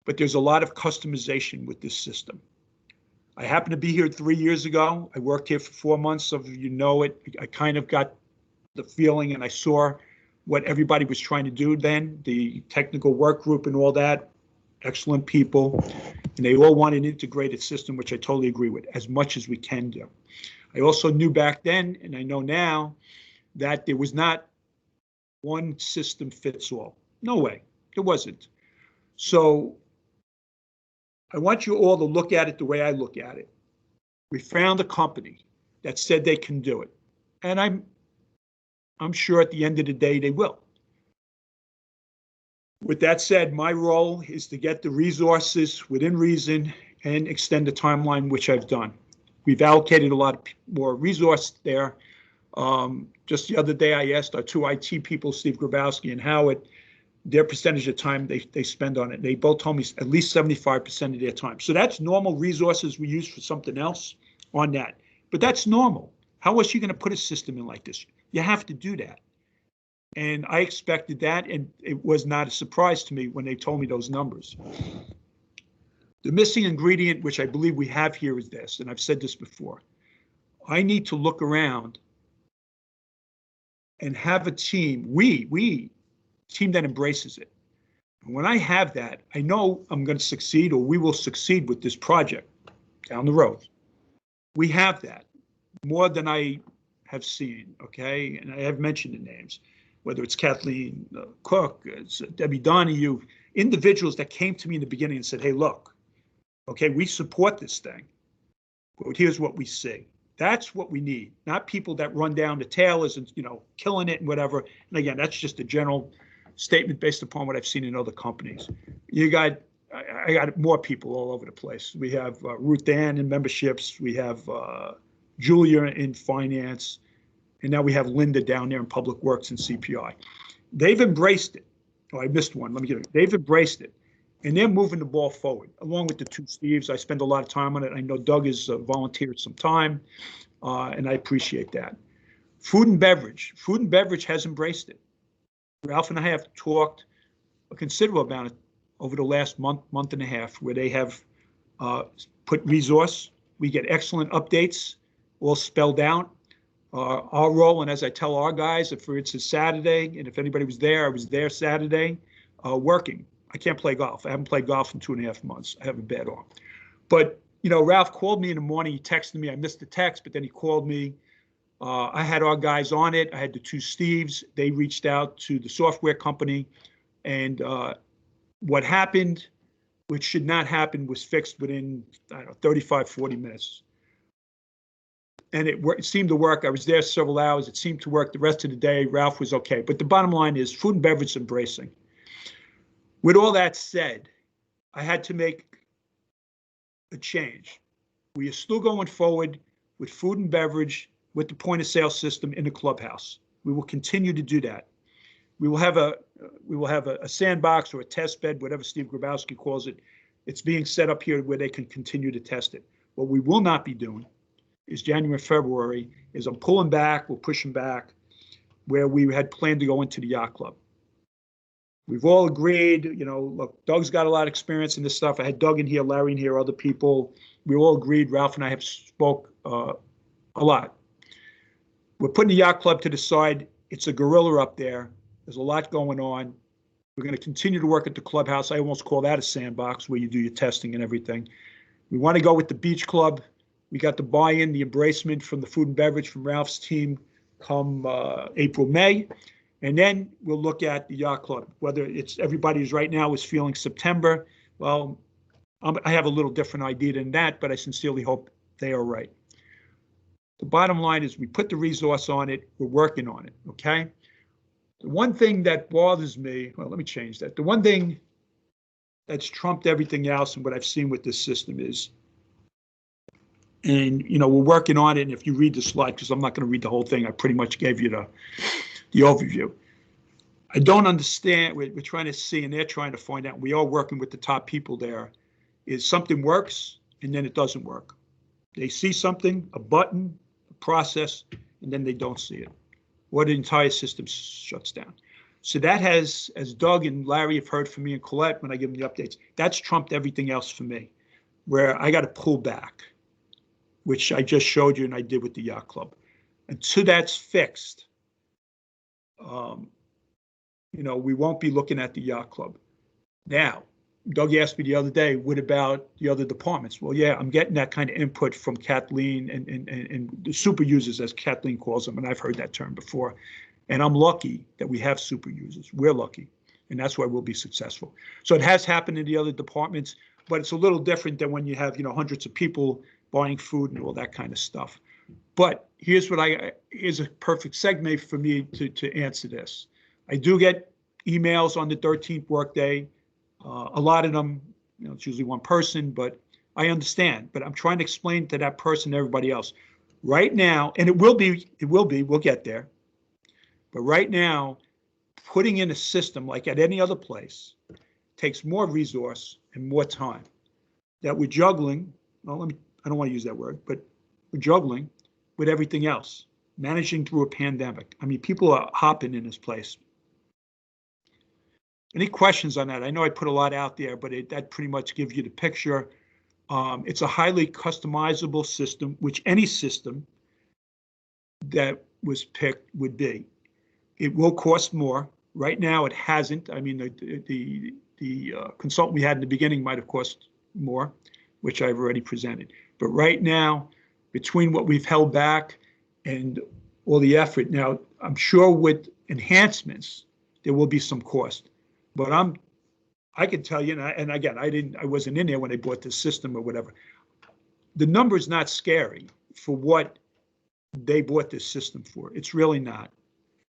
But there's a lot of customization with this system. I happened to be here 3 years ago. I worked here for 4 months, so you know it. I kind of got the feeling, and I saw what everybody was trying to do then, the technical work group and all that, excellent people, and they all want an integrated system, which I totally agree with, as much as we can do. I also knew back then, and I know now, that there was not one system fits all. No way, there wasn't. So I want you all to look at it the way I look at it. We found a company that said they can do it, and I'm sure at the end of the day they will. With that said, my role is to get the resources within reason and extend the timeline, which I've done. We've allocated a lot more resource there. Just the other day, I asked our 2 IT people, Steve Grabowski and Howard, their percentage of time they spend on it. They both told me at least 75% of their time. So that's normal resources we use for something else on that. But that's normal. How else are you going to put a system in like this? You have to do that. And I expected that, and it was not a surprise to me when they told me those numbers. The missing ingredient, which I believe we have here, is this, and I've said this before. I need to look around and have a team, team that embraces it. And when I have that, I know I'm going to succeed, or we will succeed with this project down the road. We have that more than I have seen, okay? And I have mentioned the names, whether it's Kathleen Cook, it's Debbie Donahue, individuals that came to me in the beginning and said, hey, look, okay, we support this thing, but here's what we see. That's what we need, not people that run down the tailors and, killing it and whatever. And again, that's just a general statement based upon what I've seen in other companies. I got more people all over the place. We have Ruth Ann in memberships. We have Julia in finance. And now we have Linda down there in Public Works and CPI. They've embraced it. Oh, I missed one. Let me get it. They've embraced it. And they're moving the ball forward, along with the 2 Steves. I spend a lot of time on it. I know Doug has volunteered some time, and I appreciate that. Food and beverage has embraced it. Ralph and I have talked a considerable amount over the last month and a half, where they have put resource. We get excellent updates, all spelled out. Our role, and as I tell our guys, if it's a Saturday, and if anybody was there, I was there Saturday, working. I can't play golf. I haven't played golf in 2.5 months. I have a bad arm. But, Ralph called me in the morning. He texted me. I missed the text, but then he called me. I had our guys on it. I had the 2 Steves. They reached out to the software company. And what happened, which should not happen, was fixed within, 35, 40 minutes. And it seemed to work. I was there several hours. It seemed to work the rest of the day. Ralph was okay. But the bottom line is food and beverage embracing. With all that said, I had to make a change. We are still going forward with food and beverage with the point of sale system in the clubhouse. We will continue to do that. We will have a sandbox or a test bed, whatever Steve Grabowski calls it. It's being set up here where they can continue to test it. What we will not be doing is January, February, is I'm pulling back, we're pushing back, where we had planned to go into the yacht club. We've all agreed, you know, look, Doug's got a lot of experience in this stuff. I had Doug in here, Larry in here, other people. We all agreed, Ralph and I have spoke a lot. We're putting the yacht club to the side. It's a gorilla up there. There's a lot going on. We're going to continue to work at the clubhouse. I almost call that a sandbox where you do your testing and everything. We want to go with the beach club. We got the buy-in, the embracement from the food and beverage from Ralph's team come April, May. And then we'll look at the yacht club, whether it's everybody's right now is feeling September. Well, I have a little different idea than that, but I sincerely hope they are right. The bottom line is we put the resource on it. We're working on it, okay? The one thing that bothers me, well, let me change that. The one thing that's trumped everything else and what I've seen with this system is, and, you know, we're working on it. And if you read the slide, because I'm not going to read the whole thing, I pretty much gave you the overview. I don't understand. We're trying to see, and they're trying to find out. We are working with the top people there. Is something works and then it doesn't work. They see something, a button, a process, and then they don't see it. Or the entire system shuts down. So that has, as Doug and Larry have heard from me and Colette when I give them the updates, that's trumped everything else for me, where I got to pull back, which I just showed you and I did with the yacht club. Until that's fixed, you know, we won't be looking at the yacht club. Now, Doug asked me the other day, what about the other departments? Well, yeah, I'm getting that kind of input from Kathleen and the super users, as Kathleen calls them, and I've heard that term before. And I'm lucky that we have super users. We're lucky, and that's why we'll be successful. So it has happened in the other departments, but it's a little different than when you have, you know, hundreds of people buying food and all that kind of stuff. But here's a perfect segue for me to answer this. I do get emails on the 13th workday. A lot of them, you know, it's usually one person, but I understand. But I'm trying to explain to that person, everybody else, right now, and it will be, we'll get there. But right now, putting in a system like at any other place takes more resource and more time. That we're juggling, well, I don't want to use that word, but we're juggling with everything else, managing through a pandemic. I mean, people are hopping in this place. Any questions on that? I know I put a lot out there, but that pretty much gives you the picture. It's a highly customizable system, which any system that was picked would be. It will cost more. Right now, it hasn't. I mean, the consultant we had in the beginning might have cost more, which I've already presented. But right now, between what we've held back and all the effort, now I'm sure with enhancements there will be some cost. But I can tell you, and again, I wasn't in there when they bought this system or whatever. The number's not scary for what they bought this system for. It's really not.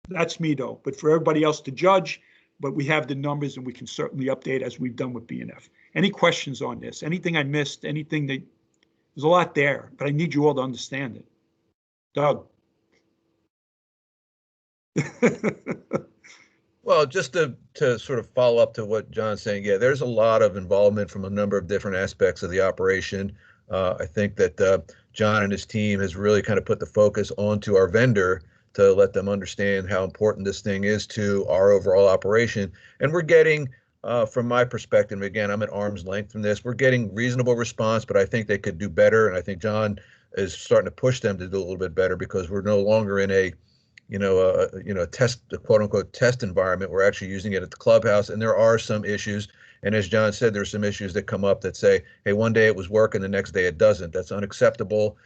That's me though. But for everybody else to judge, but we have the numbers and we can certainly update as we've done with BNF. Any questions on this? Anything I missed? Anything that there's a lot there, but I need you all to understand it. Doug. Well, just to sort of follow up to what John's saying, yeah, there's a lot of involvement from a number of different aspects of the operation. I think that John and his team has really kind of put the focus onto our vendor to let them understand how important this thing is to our overall operation. And we're getting, from my perspective, again, I'm at arm's length from this, we're getting reasonable response, but I think they could do better. And I think John is starting to push them to do a little bit better because we're no longer in a quote unquote test environment. We're actually using it at the clubhouse, and there are some issues. And as John said, there's some issues that come up that say, hey, one day it was working, the next day it doesn't. That's unacceptable.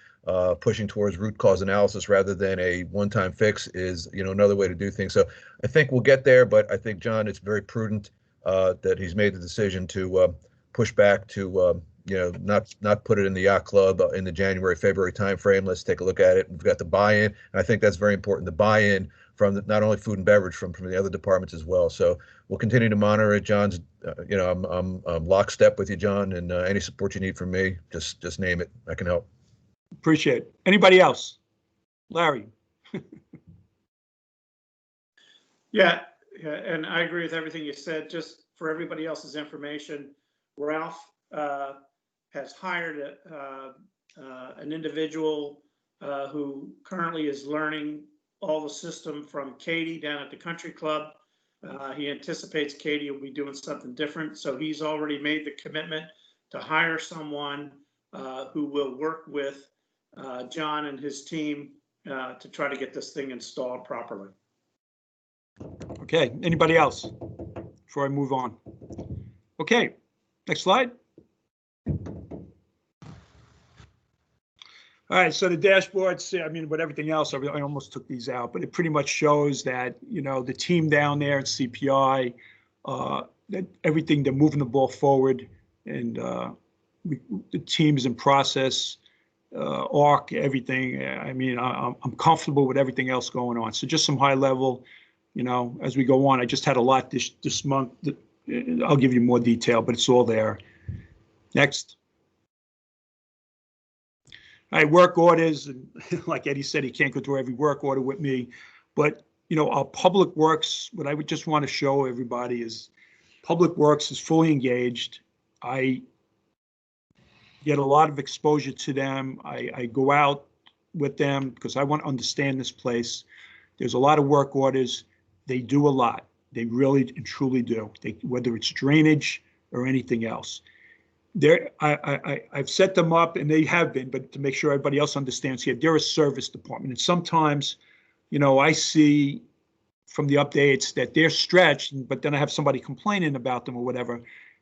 Pushing towards root cause analysis rather than a one-time fix is, another way to do things. So I think we'll get there, but I think, John, it's very prudent that he's made the decision to push back to not put it in the yacht club in the January, February timeframe. Let's take a look at it. We've got the buy-in, and I think that's very important. The buy-in from not only food and beverage, from the other departments as well. So we'll continue to monitor it. John's, I'm lockstep with you, John, and any support you need from me, just name it. I can help. Appreciate it. Anybody else? Larry? Yeah, and I agree with everything you said. Just for everybody else's information, Ralph has hired an individual who currently is learning all the system from Katie down at the country club. He anticipates Katie will be doing something different. So he's already made the commitment to hire someone who will work with John and his team to try to get this thing installed properly. Okay, anybody else before I move on? Okay, next slide. All right, so the dashboards, I mean, with everything else, I almost took these out, but it pretty much shows that, the team down there at CPI, that everything, they're moving the ball forward, and the team is in process, ARC, everything. I mean, I'm comfortable with everything else going on. So just some high level, as we go on. I just had a lot this month. I'll give you more detail, but it's all there. Next. All right, work orders, and like Eddie said, he can't go through every work order with me, but our public works, what I would just want to show everybody is public works is fully engaged. I get a lot of exposure to them. I go out with them because I want to understand this place. There's a lot of work orders. They do a lot. They really and truly do. Whether it's drainage or anything else. I've set them up, and they have been, but to make sure everybody else understands here, they're a service department. And sometimes, I see from the updates that they're stretched, but then I have somebody complaining about them or whatever.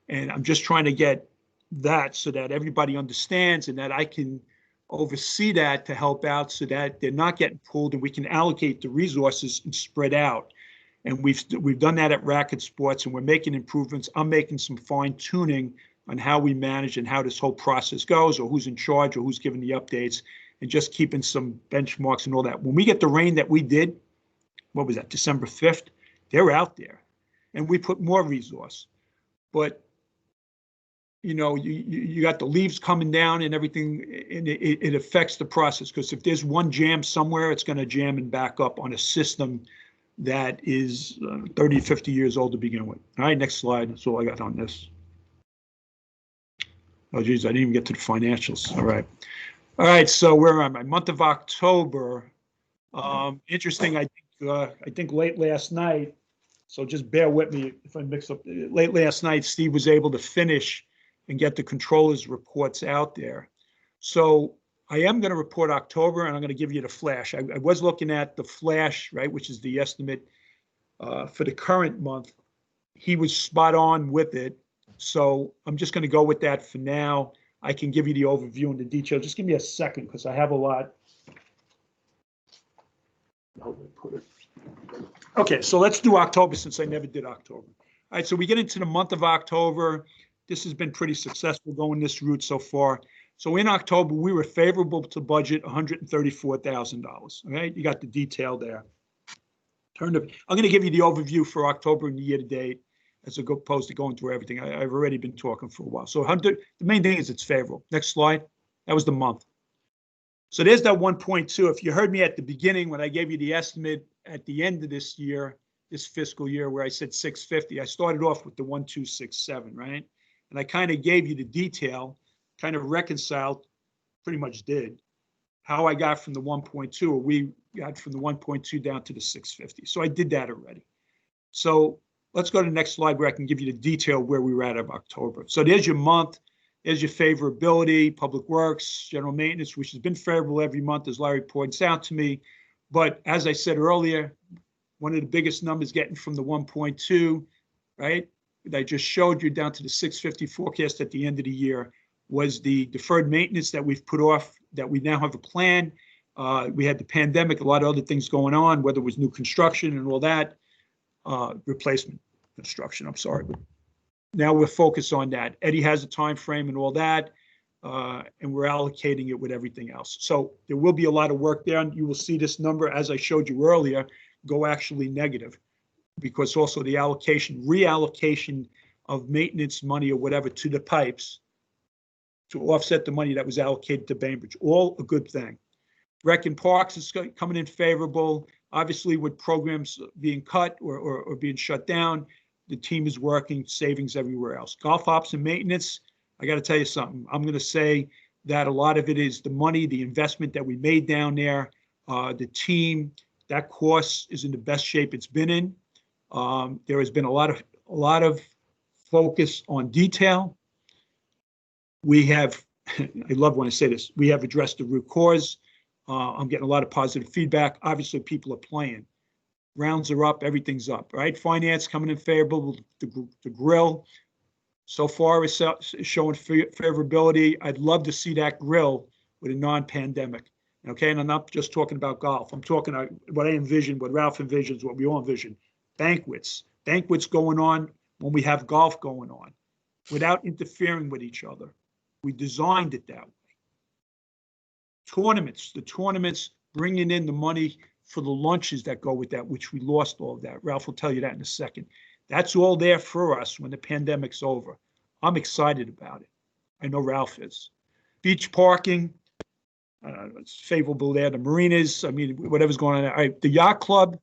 And I'm just trying to get that so that everybody understands and that I can oversee that to help out so that they're not getting pulled and we can allocate the resources and spread out. And we've done that at Racket Sports, and we're making improvements. I'm making some fine tuning on how we manage and how this whole process goes, or who's in charge, or who's giving the updates, and just keeping some benchmarks and all that. When we get the rain that we did, what was that, December 5th, they're out there, and we put more resource. But, you got the leaves coming down and everything, and it affects the process, because if there's one jam somewhere, it's going to jam and back up on a system that is 30, 50 years old to begin with. All right, next slide. That's all I got on this. Oh, geez, I didn't even get to the financials. All right. So where am I? Month of October. Interesting. I think late last night. So just bear with me if I mix up. Late last night, Steve was able to finish and get the controllers' reports out there. So I am going to report October, and I'm going to give you the flash. I was looking at the flash, right, which is the estimate for the current month. He was spot on with it. So I'm just going to go with that for now. I can give you the overview and the detail. Just give me a second, because I have a lot. Okay, so let's do October, since I never did October. All right, so we get into the month of October. This has been pretty successful going this route so far. So in October, we were favorable to budget, $134,000. All right, you got the detail there. I'm going to give you the overview for October and the year to date, as opposed to going through everything. I've already been talking for a while. So the main thing is it's favorable. Next slide. That was the month. So there's that 1.2. If you heard me at the beginning when I gave you the estimate at the end of this year, this fiscal year, where I said 650, I started off with the 1267, right? And I kind of gave you the detail, kind of reconciled, pretty much did, how I got from the 1.2, or we got from the 1.2 down to the 650. So I did that already. So let's go to the next slide, where I can give you the detail where we were at of October. So there's your month. There's your favorability, public works, general maintenance, which has been favorable every month, as Larry points out to me. But as I said earlier, one of the biggest numbers getting from the 1.2, right, that I just showed you down to the 650 forecast at the end of the year, was the deferred maintenance that we've put off, that we now have a plan. We had the pandemic, a lot of other things going on, whether it was new construction and all that, replacement construction, I'm sorry. But now we're focused on that. Eddie has a time frame and all that, and we're allocating it with everything else. So there will be a lot of work there, and you will see this number, as I showed you earlier, go actually negative, because also the reallocation of maintenance money or whatever to the pipes to offset the money that was allocated to Bainbridge. All a good thing. Rec and Parks is coming in favorable. Obviously, with programs being cut or being shut down, the team is working, savings everywhere else. Golf ops and maintenance, I got to tell you something. I'm going to say that a lot of it is the money, the investment that we made down there, the team. That course is in the best shape it's been in. There has been a lot of focus on detail. We have, I love when I say this, we have addressed the root cause. I'm getting a lot of positive feedback. Obviously, people are playing. Rounds are up, everything's up, right? Finance coming in favorable. The grill so far is showing favorability. I'd love to see that grill with a non-pandemic. Okay, and I'm not just talking about golf. I'm talking what I envision, what Ralph envisions, what we all envision. Banquets going on when we have golf going on without interfering with each other. We designed it that way. The tournaments bringing in the money for the lunches that go with that, which we lost all of that. Ralph will tell you that in a second. That's all there for us when the pandemic's over. I'm excited about it. I know Ralph is. Beach parking, it's favorable there. The marinas, I mean, whatever's going on. All right, the yacht club,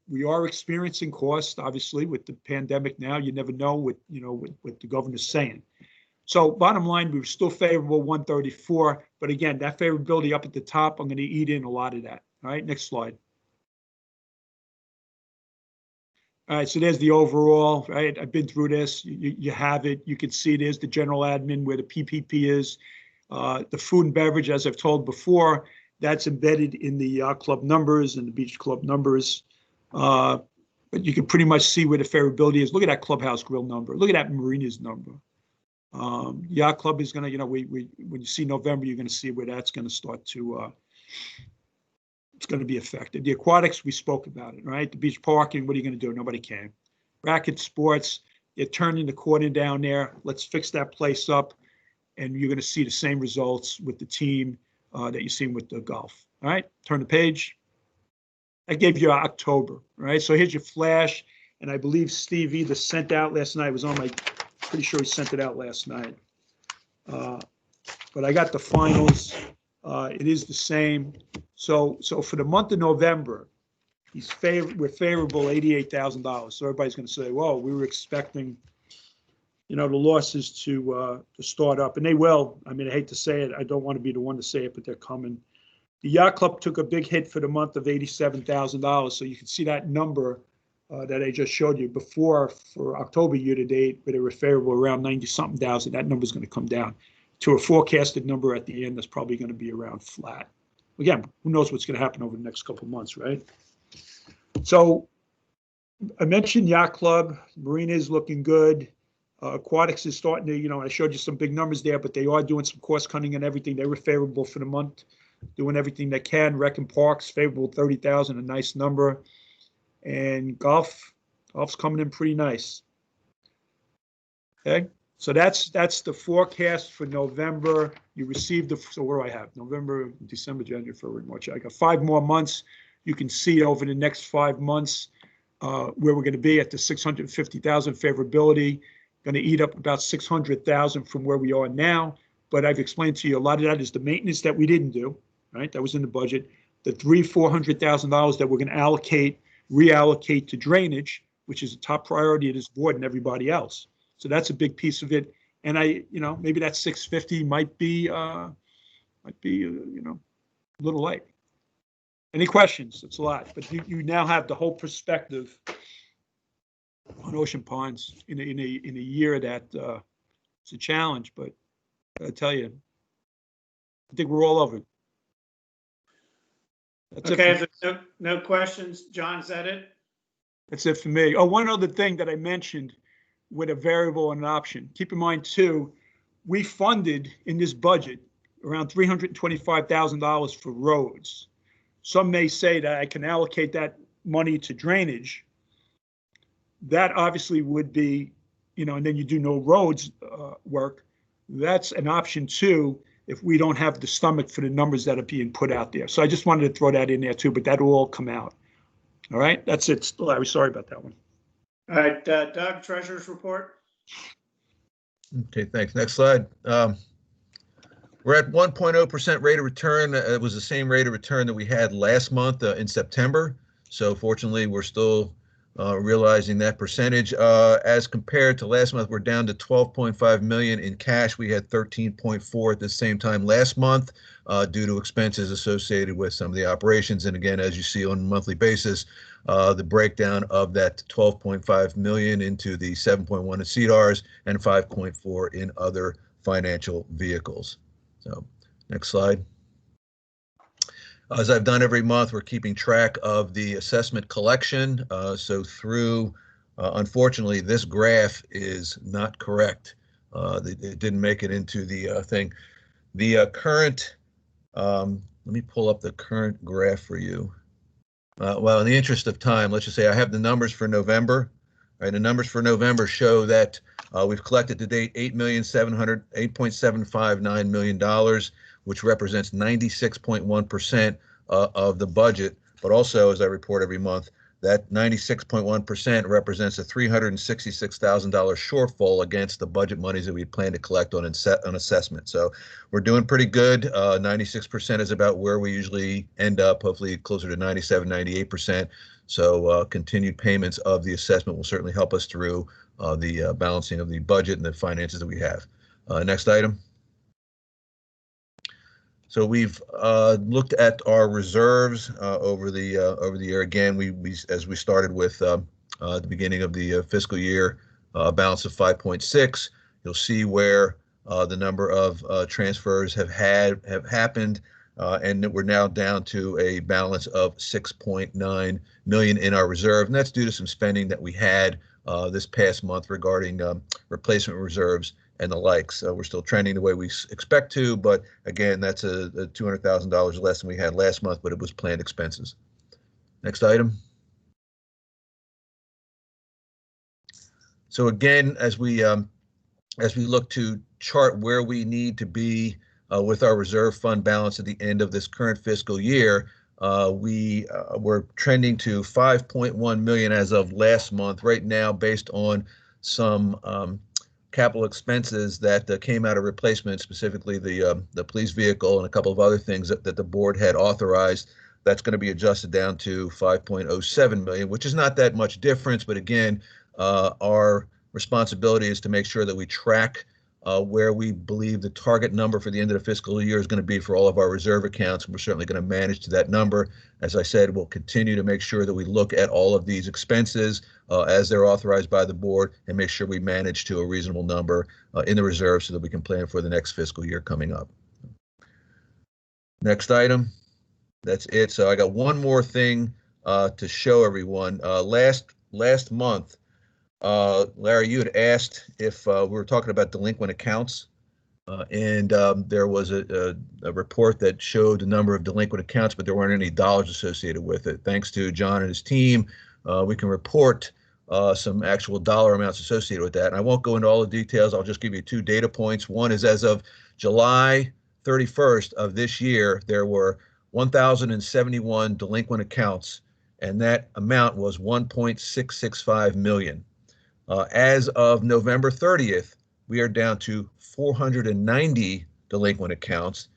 we are experiencing costs, obviously, with the pandemic now. You never know what the governor's saying. So bottom line, we were still favorable, 134. But again, that favorability up at the top, I'm going to eat in a lot of that. All right, next slide. All right, so there's the overall, right? I've been through this. You have it. You can see there's the general admin where the PPP is. The food and beverage, as I've told before, that's embedded in the yacht club numbers and the beach club numbers. But you can pretty much see where the favorability is. Look at that clubhouse grill number. Look at that marinas number. Yacht club is going to, when you see November, you're going to see where that's going to start to, it's going to be affected. The aquatics, we spoke about it, right? The beach parking, what are you going to do? Nobody came. Racket sports, you're turning the corner down there. Let's fix that place up. And you're going to see the same results with the team that you've seen with the golf. All right, turn the page. I gave you October, all right? So here's your flash. And I believe Steve either sent out last night. It was on my, pretty sure he sent it out last night. But I got the finals. It is the same. So for the month of November, we're favorable $88,000. So everybody's going to say, "Whoa, we were expecting, the losses to start up," and they will. I mean, I hate to say it. I don't want to be the one to say it, but they're coming. The yacht club took a big hit for the month of $87,000. So you can see that number that I just showed you before for October year to date, where they were favorable around 90-something thousand. That number is going to come down to a forecasted number at the end that's probably going to be around flat. Again, who knows what's going to happen over the next couple of months, right? So I mentioned yacht club, marina is looking good. Aquatics is starting to, I showed you some big numbers there, but they are doing some cost cutting and everything. They were favorable for the month, doing everything they can. Rec and Parks, favorable 30,000, a nice number. And golf's coming in pretty nice. Okay, so that's the forecast for November. You received so what do I have? November, December, January, February, March. I got 5 more months. You can see over the next 5 months where we're going to be at the 650,000 favorability. Going to eat up about 600,000 from where we are now. But I've explained to you a lot of that is the maintenance that we didn't do, right? That was in the budget. The $400,000 that we're going to reallocate to drainage, which is a top priority of this board and everybody else. So that's a big piece of it. And maybe that 650 might be a little light. Any questions? It's a lot, but you now have the whole perspective on Ocean Ponds in a year that it's a challenge, but I tell you, I think we're all over it. That's okay, it if there's no questions, John, is that it? That's it for me. Oh, one other thing that I mentioned with a variable and an option. Keep in mind too, we funded in this budget around $325,000 for roads. Some may say that I can allocate that money to drainage. That obviously would be, and then you do no roads work. That's an option too. if we don't have the stomach for the numbers that are being put out there. So I just wanted to throw that in there too, but that will all come out. All right, that's it, Larry. Sorry about that one. All right, Doug, treasurer's report. Okay, thanks. Next slide. We're at 1.0% rate of return. It was the same rate of return that we had last month in September. So fortunately, we're still realizing that percentage. As compared to last month, we're down to 12.5 million in cash. We had 13.4 at the same time last month due to expenses associated with some of the operations. And again, as you see on a monthly basis, the breakdown of that 12.5 million into the 7.1 in CDARS and 5.4 in other financial vehicles. So next slide. As I've done every month, we're keeping track of the assessment collection. So through, unfortunately, this graph is not correct. It didn't make it into the thing. The current, let me pull up the current graph for you. Well, in the interest of time, let's just say I have the numbers for November. Right, the numbers for November show that we've collected to date $8.759 million, which represents 96.1% of the budget. But also, as I report every month, that 96.1% represents a $366,000 shortfall against the budget monies that we plan to collect on assessment. So we're doing pretty good. 96% is about where we usually end up, hopefully closer to 97, 98%. So continued payments of the assessment will certainly help us through the balancing of the budget and the finances that we have. Next item. So we've looked at our reserves over the year. Again, as we started with the beginning of the fiscal year, a balance of 5.6. You'll see where the number of transfers have happened, and that we're now down to a balance of 6.9 million in our reserve, and that's due to some spending that we had this past month regarding replacement reserves and the like. So we're still trending the way we expect to, but again, that's a $200,000 less than we had last month, but it was planned expenses. Next item. So again, as we look to chart where we need to be with our reserve fund balance at the end of this current fiscal year, we're trending to 5.1 million as of last month. Right now, based on some capital expenses that came out of replacement, specifically the police vehicle and a couple of other things that the board had authorized, that's going to be adjusted down to 5.07 million, which is not that much difference. But again, our responsibility is to make sure that we track where we believe the target number for the end of the fiscal year is going to be for all of our reserve accounts. And we're certainly going to manage to that number. As I said, we'll continue to make sure that we look at all of these expenses as they're authorized by the board and make sure we manage to a reasonable number in the reserve so that we can plan for the next fiscal year coming up. Next item. That's it. So I got one more thing to show everyone. Last month, Larry, you had asked if we were talking about delinquent accounts, and there was a report that showed the number of delinquent accounts, but there weren't any dollars associated with it. Thanks to John and his team, we can report some actual dollar amounts associated with that. And I won't go into all the details. I'll just give you 2 data points. One is as of July 31st of this year, there were 1,071 delinquent accounts, and that amount was 1.665 million. As of November 30th, we are down to 490 delinquent accounts,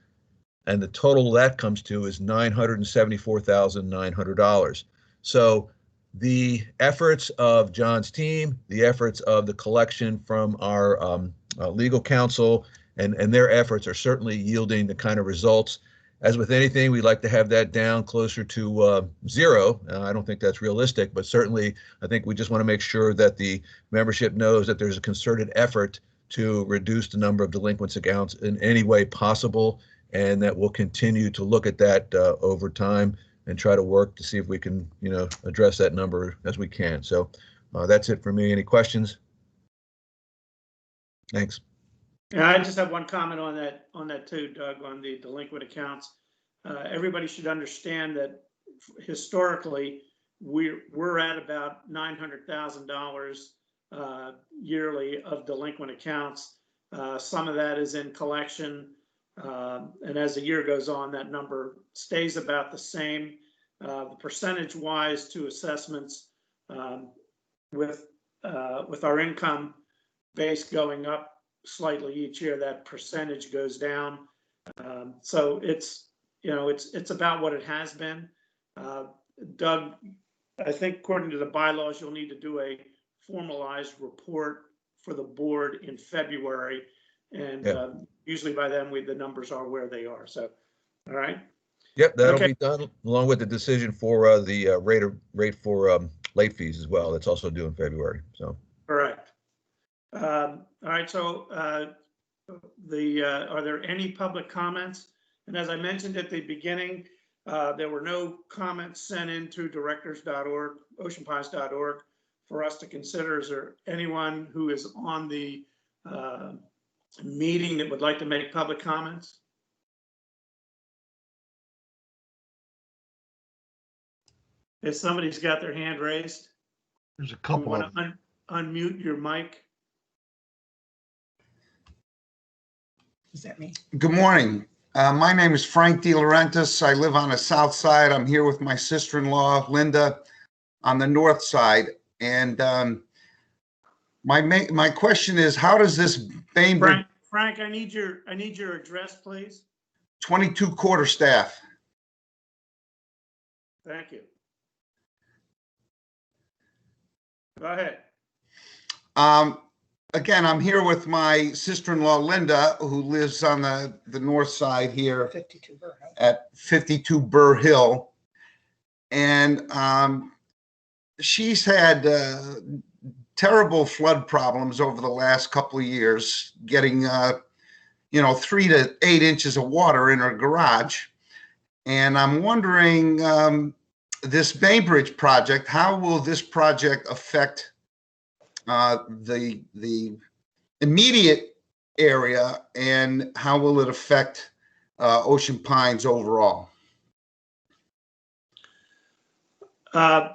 and the total that comes to is $974,900. So the efforts of John's team, the efforts of the collection from our legal counsel, and their efforts are certainly yielding the kind of results. As with anything, we'd like to have that down closer to 0. I don't think that's realistic, but certainly I think we just want to make sure that the membership knows that there's a concerted effort to reduce the number of delinquent accounts in any way possible, and that we'll continue to look at that over time and try to work to see if we can, address that number as we can. So that's it for me. Any questions? Thanks. Yeah, I just have one comment on that too, Doug, on the delinquent accounts. Everybody should understand that historically we're at about $900,000 yearly of delinquent accounts. Some of that is in collection. And as the year goes on, that number stays about the same. The percentage-wise to assessments, with our income base going up slightly each year, that percentage goes down. So it's, it's about what it has been. Doug, I think according to the bylaws, you'll need to do a formalized report for the board in February. And Yeah. Usually by then the numbers are where they are. So, all right. Yep, that'll Okay. be done along with the decision for the rate for late fees as well. That's also due in February. So Correct. All right. So are there any public comments? And as I mentioned at the beginning, there were no comments sent into directors.org, oceanpines.org for us to consider. Is there anyone who is on the meeting that would like to make public comments? If somebody's got their hand raised, There's a you couple want of, to unmute your mic. Is that me? good morning. My name is Frank De Laurentiis. I live on the south side. I'm here with my sister-in-law, Linda, on the north side. And my question is, how does this Bainbridge Frank, I need your address, please. 22 quarterstaff? Thank you. Go ahead. Again, I'm here with my sister-in-law, Linda, who lives on the north side here 52 Burr Hill. at 52 Burr Hill. And she's had terrible flood problems over the last couple of years, getting 3 to 8 inches of water in her garage. And I'm wondering, this Bainbridge project, how will this project affect the immediate area, and how will it affect Ocean Pines overall? John,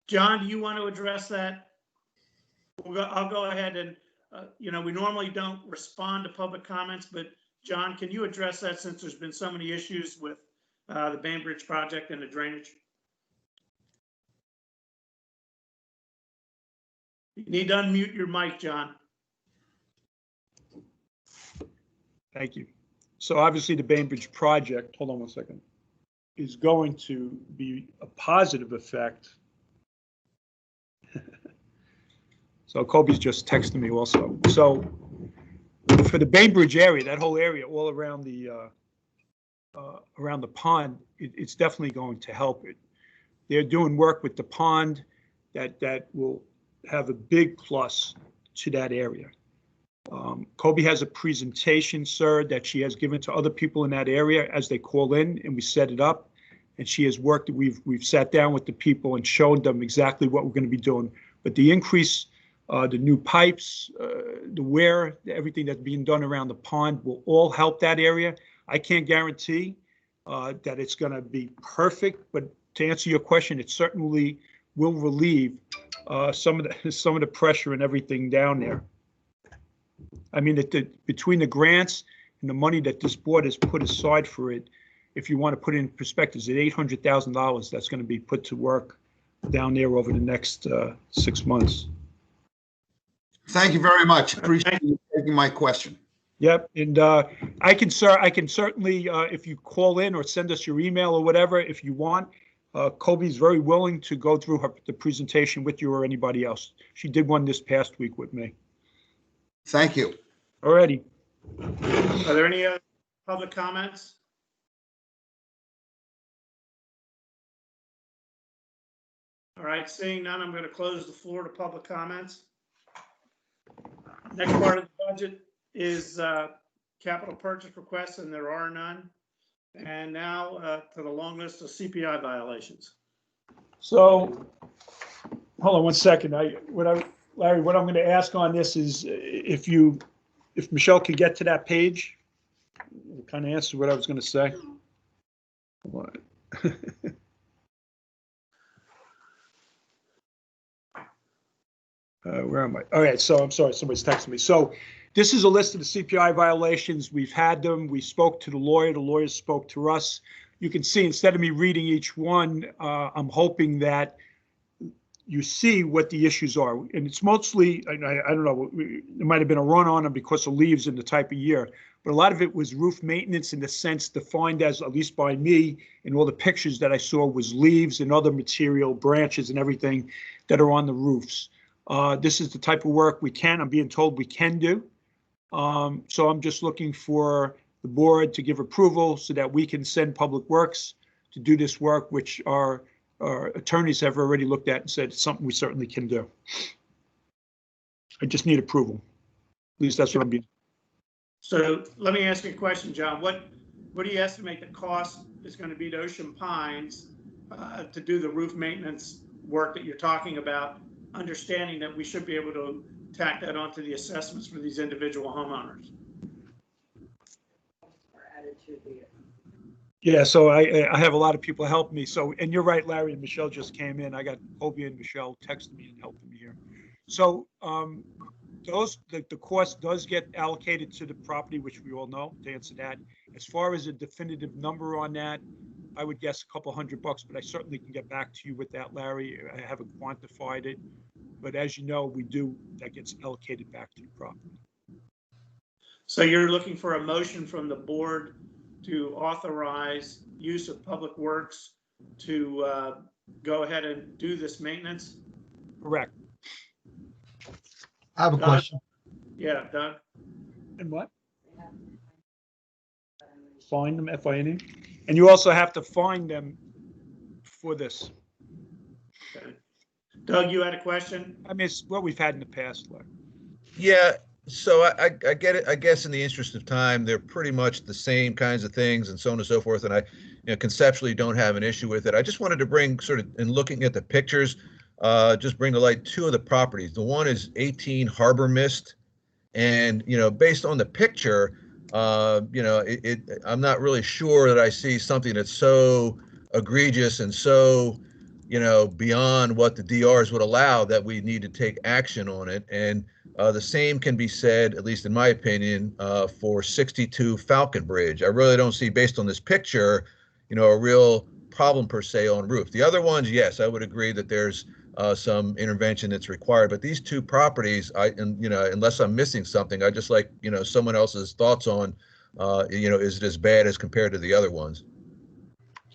do you want to address that? I'll go ahead and, we normally don't respond to public comments, but John, can you address that since there's been so many issues with the Bainbridge project and the drainage? You need to unmute your mic, John. Thank you. So obviously the Bainbridge project, hold on one second, is going to be a positive effect. So Kobe's just texting me also. So for the Bainbridge area, that whole area all around the pond, it's definitely going to help it. They're doing work with the pond that will have a big plus to that area. Kobe has a presentation, sir, that she has given to other people in that area as they call in, and we set it up. And she has worked, we've sat down with the people and showed them exactly what we're going to be doing. But the increase, the new pipes, the wear, everything that's being done around the pond will all help that area. I can't guarantee that it's going to be perfect, but to answer your question, it certainly will relieve some of the pressure and everything down there. I mean, between the grants and the money that this board has put aside for it, if you want to put it in perspective, it's $800,000 that's going to be put to work down there over the next 6 months. Thank you very much. Appreciate you taking my question. Yep, and I can certainly, if you call in or send us your email or whatever, if you want, Kobe's very willing to go through the presentation with you or anybody else. She did one this past week with me. Thank you. Alrighty. Are there any other public comments? All right, seeing none, I'm going to close the floor to public comments. Next part of the budget is capital purchase requests, and there are none. And now to the long list of CPI violations. So, hold on one second. Larry, what I'm going to ask on this is if Michelle could get to that page, it kind of answers what I was going to say. What? Where am I? All right, so I'm sorry, somebody's texting me. So This is a list of the CPI violations. We've had them. We spoke to the lawyers spoke to us. You can see, instead of me reading each one, I'm hoping that you see what the issues are. And it's mostly, I don't know, there might have been a run on them because of leaves in the type of year, but a lot of it was roof maintenance in the sense defined as, at least by me, and all the pictures that I saw was leaves and other material, branches and everything that are on the roofs. This is the type of work I'm being told we can do. So I'm just looking for the board to give approval so that we can send Public Works to do this work, which our attorneys have already looked at and said it's something we certainly can do. I just need approval. At least that's what I'm being. So let me ask you a question, John. What do you estimate the cost is going to be to Ocean Pines to do the roof maintenance work that you're talking about, understanding that we should be able to tack that onto the assessments for these individual homeowners? Yeah, so I have a lot of people help me. So, and you're right, Larry and Michelle just came in. I got Obie and Michelle texting me and helping me here. So the cost does get allocated to the property, which we all know, to answer that. As far as a definitive number on that, I would guess a couple $100, but I certainly can get back to you with that, Larry. I haven't quantified it, but as you know, that gets allocated back to the property. So you're looking for a motion from the board to authorize use of Public Works to go ahead and do this maintenance? Correct. I have a question. Yeah, Doug? And what? Find them, FINE. And you also have to find them for this. Okay. Doug, you had a question? I mean, it's what we've had in the past, Larry. Yeah, so I get it. I guess in the interest of time, they're pretty much the same kinds of things and so on and so forth. And I, conceptually don't have an issue with it. I just wanted to bring sort of, in looking at the pictures, just bring to light two of the properties. The one is 18 Harbormist, and based on the picture, I'm not really sure that I see something that's so egregious and so beyond what the DRs would allow that we need to take action on it. And the same can be said, at least in my opinion, for 62 Falconbridge. I really don't see, based on this picture, a real problem per se on roof. The other ones, yes, I would agree that there's some intervention that's required. But these two properties, unless I'm missing something, I just like, someone else's thoughts on, is it as bad as compared to the other ones?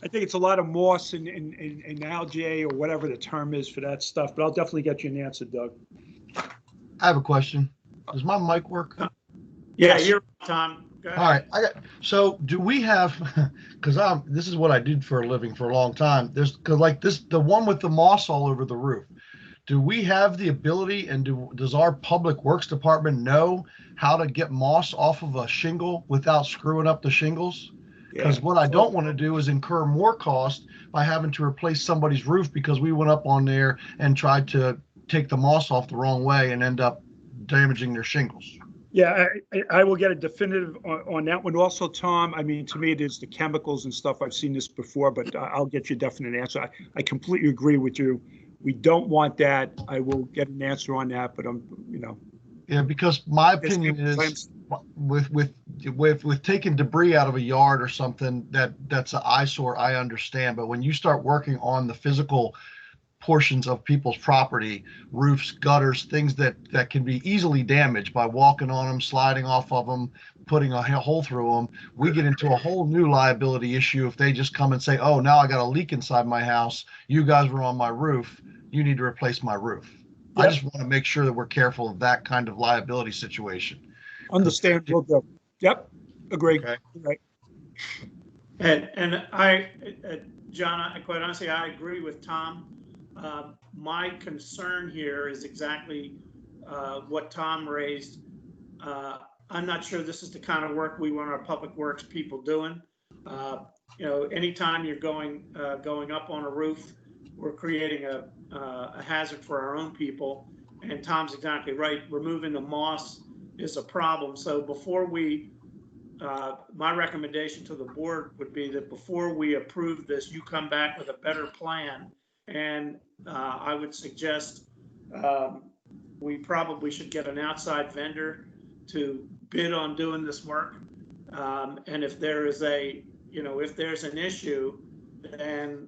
I think it's a lot of moss and algae or whatever the term is for that stuff, but I'll definitely get you an answer, Doug. I have a question. Does my mic work? Yeah, you're Tom. Go ahead. All right. So do we have, because this is what I did for a living for a long time. The one with the moss all over the roof. Do we have the ability, and does our Public Works Department know how to get moss off of a shingle without screwing up the shingles? Because what I don't want to do is incur more cost by having to replace somebody's roof because we went up on there and tried to take the moss off the wrong way and end up damaging their shingles. Yeah, I will get a definitive on that one also, Tom. I mean, to me, it is the chemicals and stuff. I've seen this before, but I'll get you a definite answer. I completely agree with you. We don't want that. I will get an answer on that, but Yeah, because my opinion is with taking debris out of a yard or something, that's an eyesore, I understand. But when you start working on the physical portions of people's property, roofs, gutters, things that can be easily damaged by walking on them, sliding off of them, putting a hole through them, we get into a whole new liability issue if they just come and say, oh, now I got a leak inside my house. You guys were on my roof. You need to replace my roof. Yep. I just want to make sure that we're careful of that kind of liability situation. Understand. We'll go. Yep. Agree. Okay. Right. And I, John, quite honestly, I agree with Tom. My concern here is exactly what Tom raised. I'm not sure this is the kind of work we want our Public Works people doing. Anytime you're going up on a roof, we're creating a hazard for our own people. And Tom's exactly right. Removing the moss is a problem. So before we, my recommendation to the board would be that before we approve this, you come back with a better plan. And I would suggest we probably should get an outside vendor to bid on doing this work. And if there is if there's an issue, then,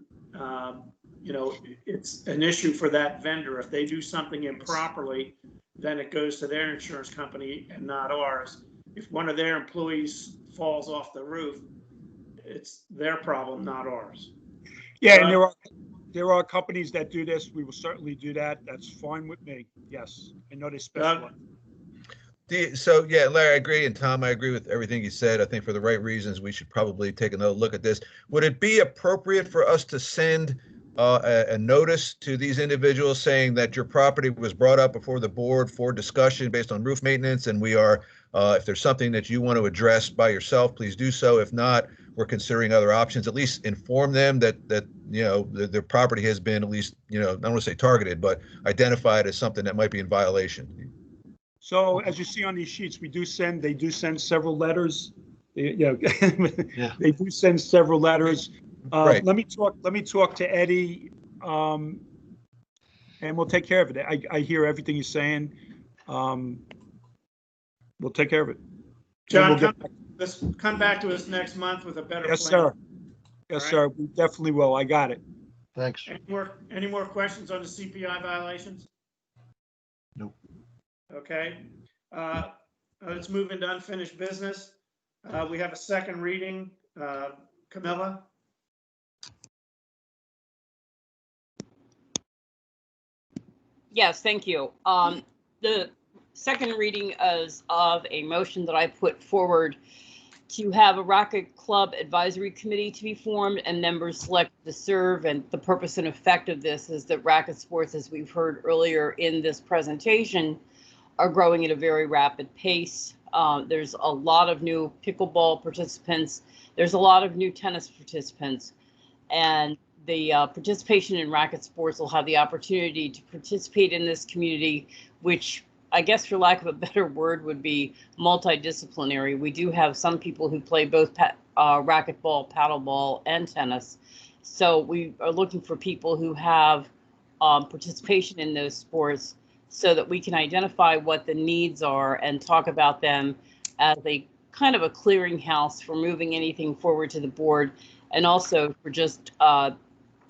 it's an issue for that vendor. If they do something improperly, then it goes to their insurance company and not ours. If one of their employees falls off the roof, it's their problem, not ours. Yeah, and there are companies that do this. We will certainly do that. That's fine with me. Yes, I know they specialize. So yeah, Larry, I agree, and Tom, I agree with everything you said. I think for the right reasons, we should probably take another look at this. Would it be appropriate for us to send a notice to these individuals saying that your property was brought up before the board for discussion based on roof maintenance, and we are, if there's something that you want to address by yourself, please do so. If not, we're considering other options. At least inform them that their property has been at least, I don't want to say targeted, but identified as something that might be in violation. So as you see on these sheets, they do send several letters. They do send several letters. Right. Let me talk to Eddie, and we'll take care of it. I hear everything you're saying. We'll take care of it. John, come back to us next month with a better plan. Yes, sir. Yes, sir. We definitely will. I got it. Thanks. Any more questions on the CPI violations? Nope. Okay. Let's move into unfinished business. We have a second reading. Camilla? Yes, thank you. The second reading is of a motion that I put forward to have a Racket Club Advisory Committee to be formed and members selected to serve. And the purpose and effect of this is that racket sports, as we've heard earlier in this presentation, are growing at a very rapid pace. There's a lot of new pickleball participants. There's a lot of new tennis participants. And the participation in racket sports will have the opportunity to participate in this community, which I guess for lack of a better word would be multidisciplinary. We do have some people who play both racquetball, paddleball, and tennis. So we are looking for people who have participation in those sports so that we can identify what the needs are and talk about them as a kind of a clearinghouse for moving anything forward to the board, and also for just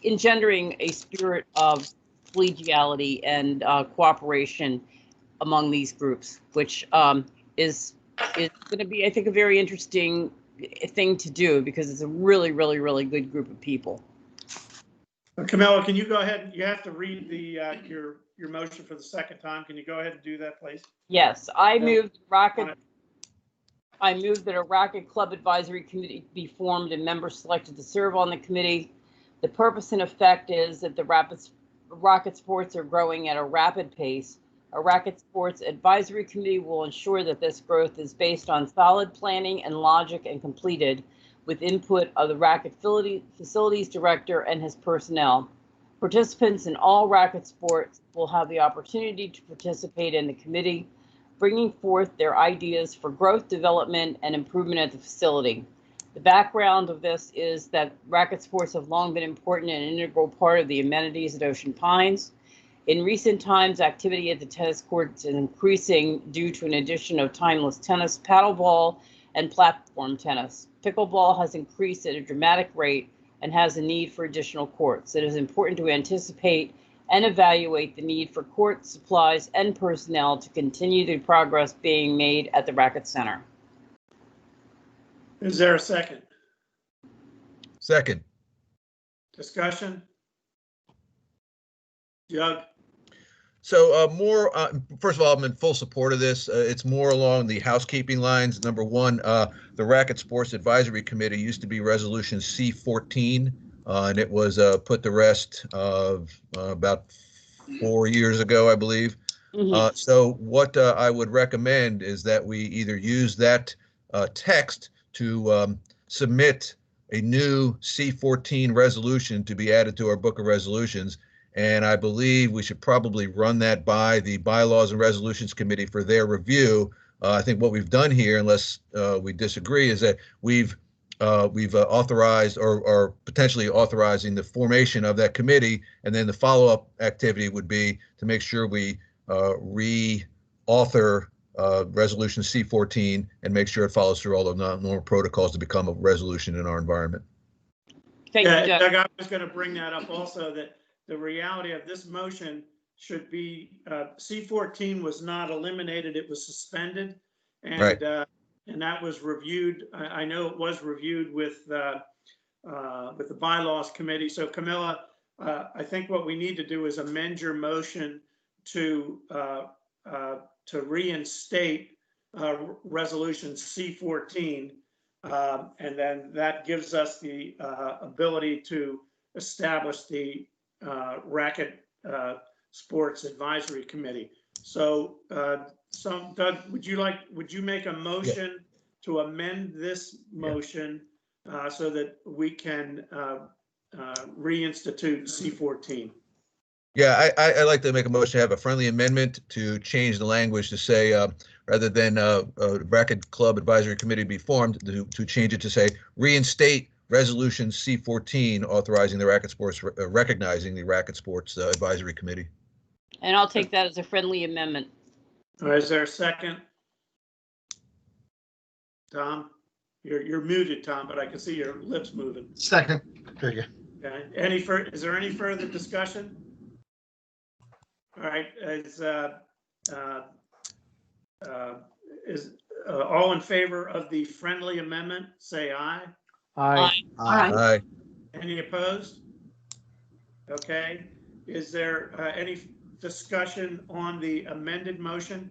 engendering a spirit of collegiality and cooperation among these groups, which is going to be, I think, a very interesting thing to do because it's a really, really, really good group of people. Camilla, can you go ahead? You have to read the your motion for the second time. Can you go ahead and do that, please? Yes, I moved that a Racket Club Advisory Committee be formed and members selected to serve on the committee. The purpose and effect is that the racket sports are growing at a rapid pace. A Racket Sports Advisory Committee will ensure that this growth is based on solid planning and logic and completed with input of the Racket Facilities Director and his personnel. Participants in all racket sports will have the opportunity to participate in the committee, bringing forth their ideas for growth, development, and improvement at the facility. The background of this is that racket sports have long been important and an integral part of the amenities at Ocean Pines. In recent times, activity at the tennis courts is increasing due to an addition of timeless tennis, paddleball, and platform tennis. Pickleball has increased at a dramatic rate and has a need for additional courts. It is important to anticipate and evaluate the need for court supplies and personnel to continue the progress being made at the Racket Center. Is there a second? Second. Discussion? Doug? So first of all, I'm in full support of this. It's more along the housekeeping lines. Number one, the Racket Sports Advisory Committee used to be Resolution C14, and it was put to rest about 4 years ago, I believe. Mm-hmm. So what I would recommend is that we either use that text to submit a new C14 resolution to be added to our book of resolutions. And I believe we should probably run that by the Bylaws and Resolutions Committee for their review. I think what we've done here, unless we disagree, is that we've authorized or potentially authorizing the formation of that committee, and then the follow-up activity would be to make sure we re-author resolution C14 and make sure it follows through all the normal protocols to become a resolution in our environment. Thank you, Doug. Doug, I was going to bring that up also, that the reality of this motion should be C14 was not eliminated, it was suspended. And, Right. And that was reviewed. I know it was reviewed with the Bylaws Committee. So Camilla, I think what we need to do is amend your motion to reinstate resolution C14. And then that gives us the ability to establish the Racket Sports Advisory Committee. So, Doug, would you make a motion to amend this motion so that we can reinstitute C14? Yeah, I'd like to make a motion to have a friendly amendment to change the language to say, rather than a Racket Club Advisory Committee be formed, to change it to say reinstate resolution C14 authorizing the Racket Sports, recognizing the Racket Sports Advisory Committee. And I'll take that as a friendly amendment. All right, is there a second? Tom, you're muted, Tom, but I can see your lips moving. Second. There you go. Okay. Is there any further discussion? All right. Is all in favor of the friendly amendment? Say aye. Aye. Aye. Any opposed? Okay. Is there any discussion on the amended motion?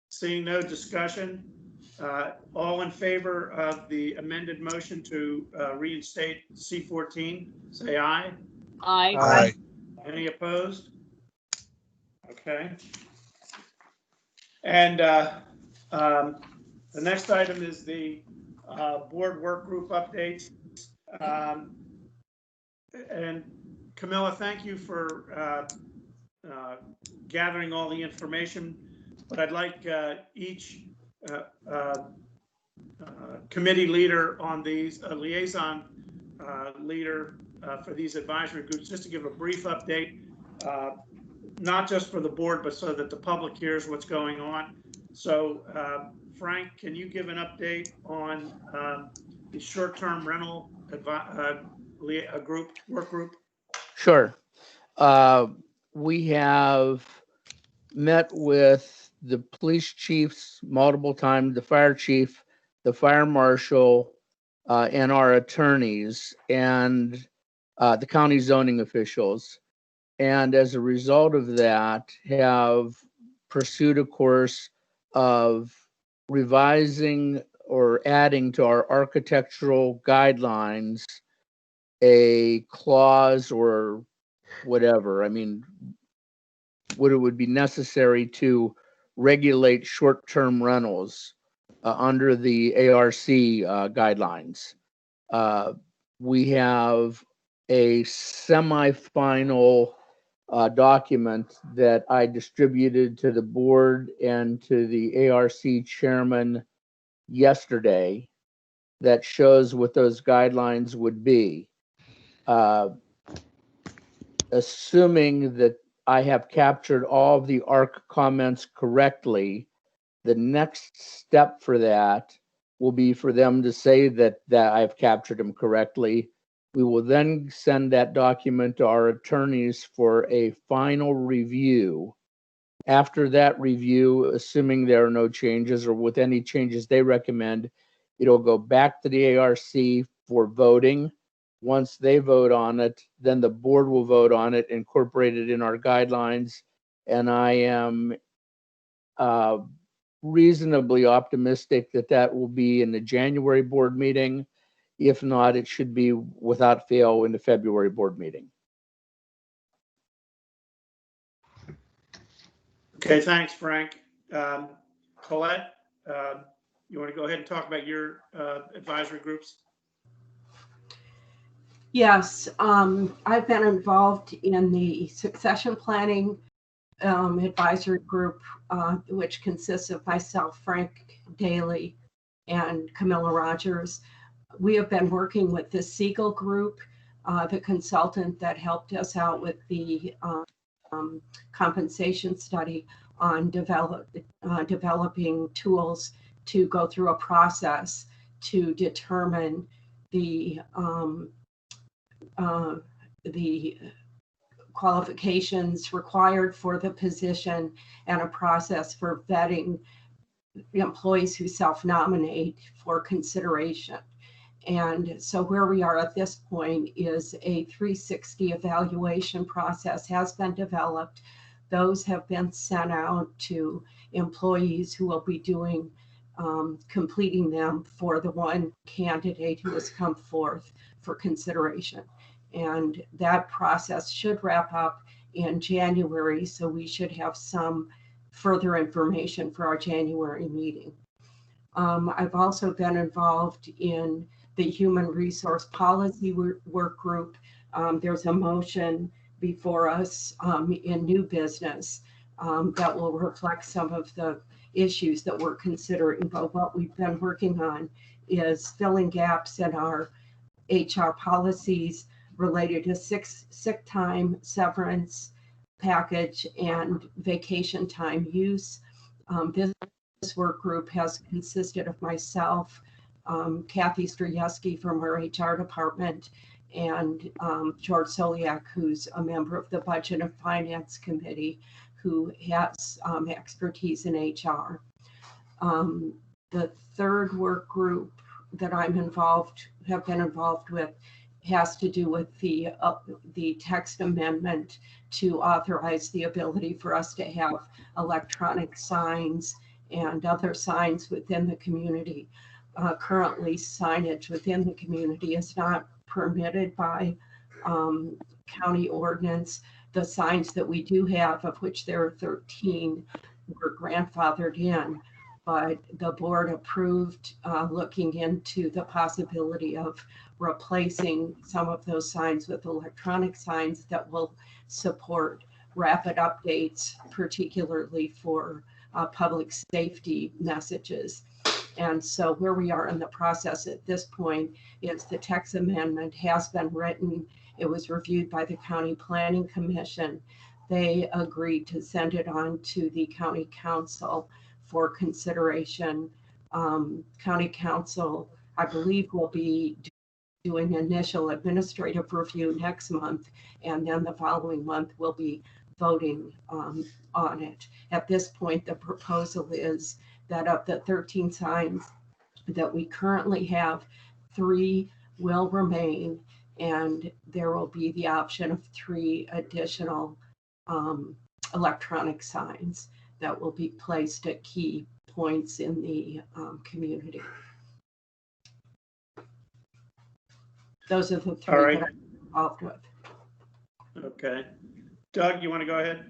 Seeing no discussion, all in favor of the amended motion to reinstate C14, say aye. Aye. Aye. Any opposed? Okay. And the next item is the board work group updates. And Camilla, thank you for gathering all the information, but I'd like each committee leader on these, liaison leader for these advisory groups, just to give a brief update, not just for the board, but so that the public hears what's going on. So Frank, can you give an update on the short-term rental work group? Sure. We have met with the police chiefs multiple times, the fire chief, the fire marshal, and our attorneys, and the county zoning officials. And as a result of that, have pursued a course of revising or adding to our architectural guidelines a clause or whatever. I mean, what it would be necessary to regulate short-term rentals under the ARC guidelines. We have a semi-final document that I distributed to the board and to the ARC chairman yesterday that shows what those guidelines would be. Assuming that I have captured all of the ARC comments correctly, the next step for that will be for them to say that I've captured them correctly. We will then send that document to our attorneys for a final review. After that review, assuming there are no changes or with any changes they recommend, it'll go back to the ARC for voting. Once they vote on it, then the board will vote on it, incorporate it in our guidelines. And I am reasonably optimistic that that will be in the January board meeting. If not, it should be without fail in the February board meeting. Okay, thanks, Frank. Colette, you want to go ahead and talk about your advisory groups? Yes, I've been involved in the succession planning advisory group, which consists of myself, Frank Daly, and Camilla Rogers. We have been working with the Siegel group, the consultant that helped us out with the compensation study on developing tools to go through a process to determine the qualifications required for the position and a process for vetting employees who self-nominate for consideration. And so where we are at this point is a 360 evaluation process has been developed. Those have been sent out to employees who will be doing completing them for the one candidate who has come forth for consideration. And that process should wrap up in January, so we should have some further information for our January meeting. I've also been involved in the Human Resource Policy Work Group. There's a motion before us in new business that will reflect some of the issues that we're considering. But what we've been working on is filling gaps in our HR policies related to sick time, severance package, and vacation time use. This work group has consisted of myself, Kathy Strajewski from our HR department, and George Soliak, who's a member of the Budget and Finance Committee, who has expertise in HR. The third work group that have been involved with, has to do with the text amendment to authorize the ability for us to have electronic signs and other signs within the community. Currently, signage within the community is not permitted by county ordinance. The signs that we do have, of which there are 13, were grandfathered in, but the board approved looking into the possibility of replacing some of those signs with electronic signs that will support rapid updates, particularly for public safety messages. And so where we are in the process at this point is the text amendment has been written. It was reviewed by the County Planning Commission. They agreed to send it on to the County Council for consideration. County Council, I believe, will be doing initial administrative review next month, and then the following month we'll be voting on it. At this point, the proposal is that of the 13 signs that we currently have, 3 will remain, and there will be the option of 3 additional electronic signs that will be placed at key points in the community. Those are the 3 All right. that I'm involved with. Okay. Doug, you want to go ahead?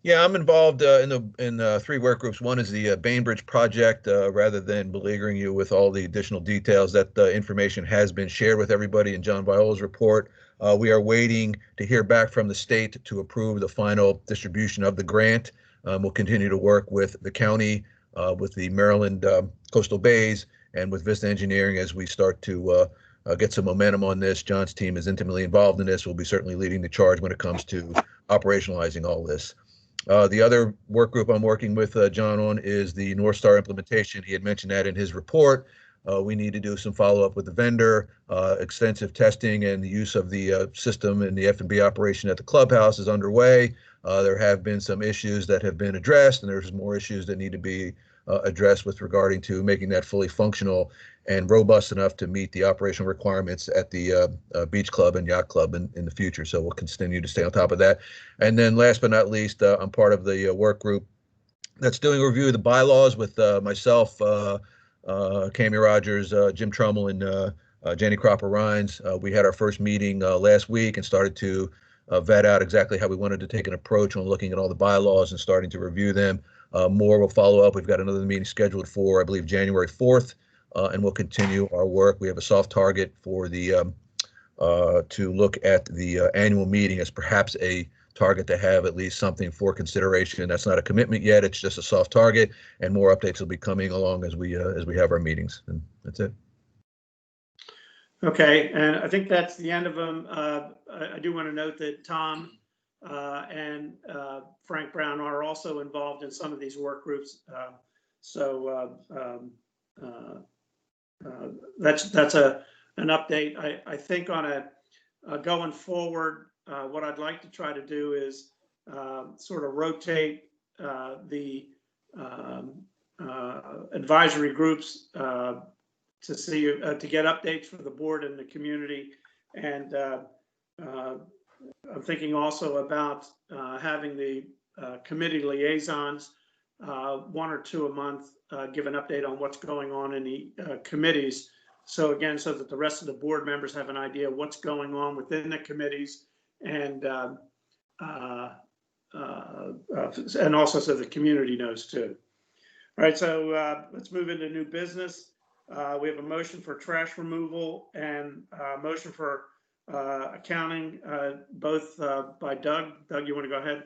Yeah, I'm involved in 3 work groups. One is the Bainbridge project. Rather than beleaguering you with all the additional details, that information has been shared with everybody in John Viola's report. We are waiting to hear back from the state to approve the final distribution of the grant. We'll continue to work with the county, with the Maryland coastal bays, and with Vista Engineering as we start to get some momentum on this. John's team is intimately involved in this. We'll be certainly leading the charge when it comes to operationalizing all this. The other work group I'm working with John on is the North Star implementation. He had mentioned that in his report. We need to do some follow-up with the vendor, extensive testing, and the use of the system and the F&B operation at the clubhouse is underway. There have been some issues that have been addressed, and there's more issues that need to be addressed with regarding to making that fully functional and robust enough to meet the operational requirements at the beach club and yacht club in the future. So we'll continue to stay on top of that. And then last but not least, I'm part of the work group that's doing a review of the bylaws with myself, Cami Rogers, Jim Trummel, and Jenny Cropper-Rhines. We had our first meeting last week and started to vet out exactly how we wanted to take an approach on looking at all the bylaws and starting to review them. More will follow up. We've got another meeting scheduled for, I believe, January 4th, and we'll continue our work. We have a soft target for the to look at the annual meeting as perhaps a target to have at least something for consideration. That's not a commitment yet. It's just a soft target, and more updates will be coming along as we have our meetings. And that's it. Okay, and I think that's the end of them. I do want to note that Tom and Frank Brown are also involved in some of these work groups. That's an update. I think on a going forward, what I'd like to try to do is sort of rotate the advisory groups to see to get updates for the board and the community. And I'm thinking also about having the committee liaisons 1 or 2 a month give an update on what's going on in the committees. So again, so that the rest of the board members have an idea of what's going on within the committees, and also so the community knows too. All right, so let's move into new business. We have a motion for trash removal and a motion for accounting, both by Doug. Doug, you want to go ahead?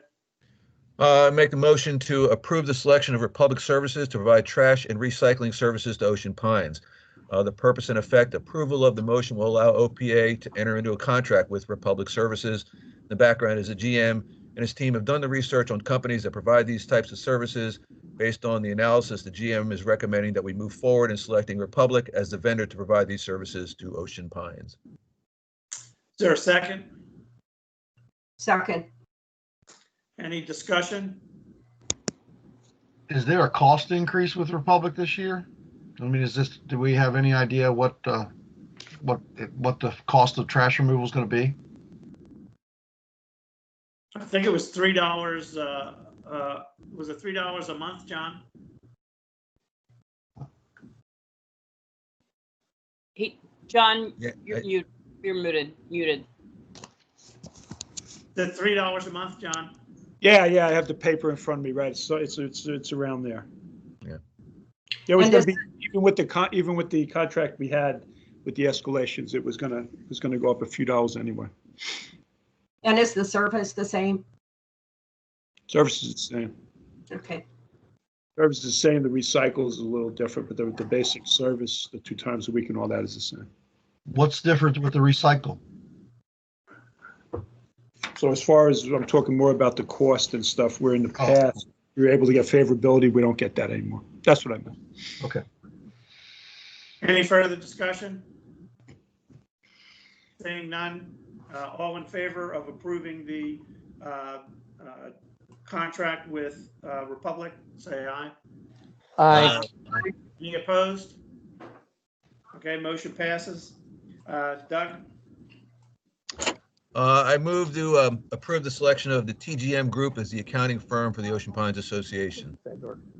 Make the motion to approve the selection of Republic Services to provide trash and recycling services to Ocean Pines. The purpose and effect approval of the motion will allow OPA to enter into a contract with Republic Services. The background is the GM and his team have done the research on companies that provide these types of services. Based on the analysis, the GM is recommending that we move forward in selecting Republic as the vendor to provide these services to Ocean Pines. Is there a second? Second. Any discussion? Is there a cost increase with Republic this year? I mean, do we have any idea what the cost of trash removal is going to be? I think it was $3. Was it $3 a month, John? John, Yeah, you're muted. The $3 a month, John? Yeah, I have the paper in front of me, right? So it's around there. Yeah. It was And going to be even with the contract we had with the escalations, it was gonna go up a few dollars anyway. And is the service the same? Service is the same. Okay. Service is the same. The recycle is a little different, but the basic service, the 2 times a week and all that is the same. What's different with the recycle? So as far as I'm talking more about the cost and stuff, where in the past we were able to get favorability, we don't get that anymore. That's what I meant. Okay. Any further discussion? Seeing none, all in favor of approving the contract with Republic, say aye. Aye. Any opposed? Okay, motion passes. Doug? I move to approve the selection of the TGM Group as the accounting firm for the Ocean Pines Association.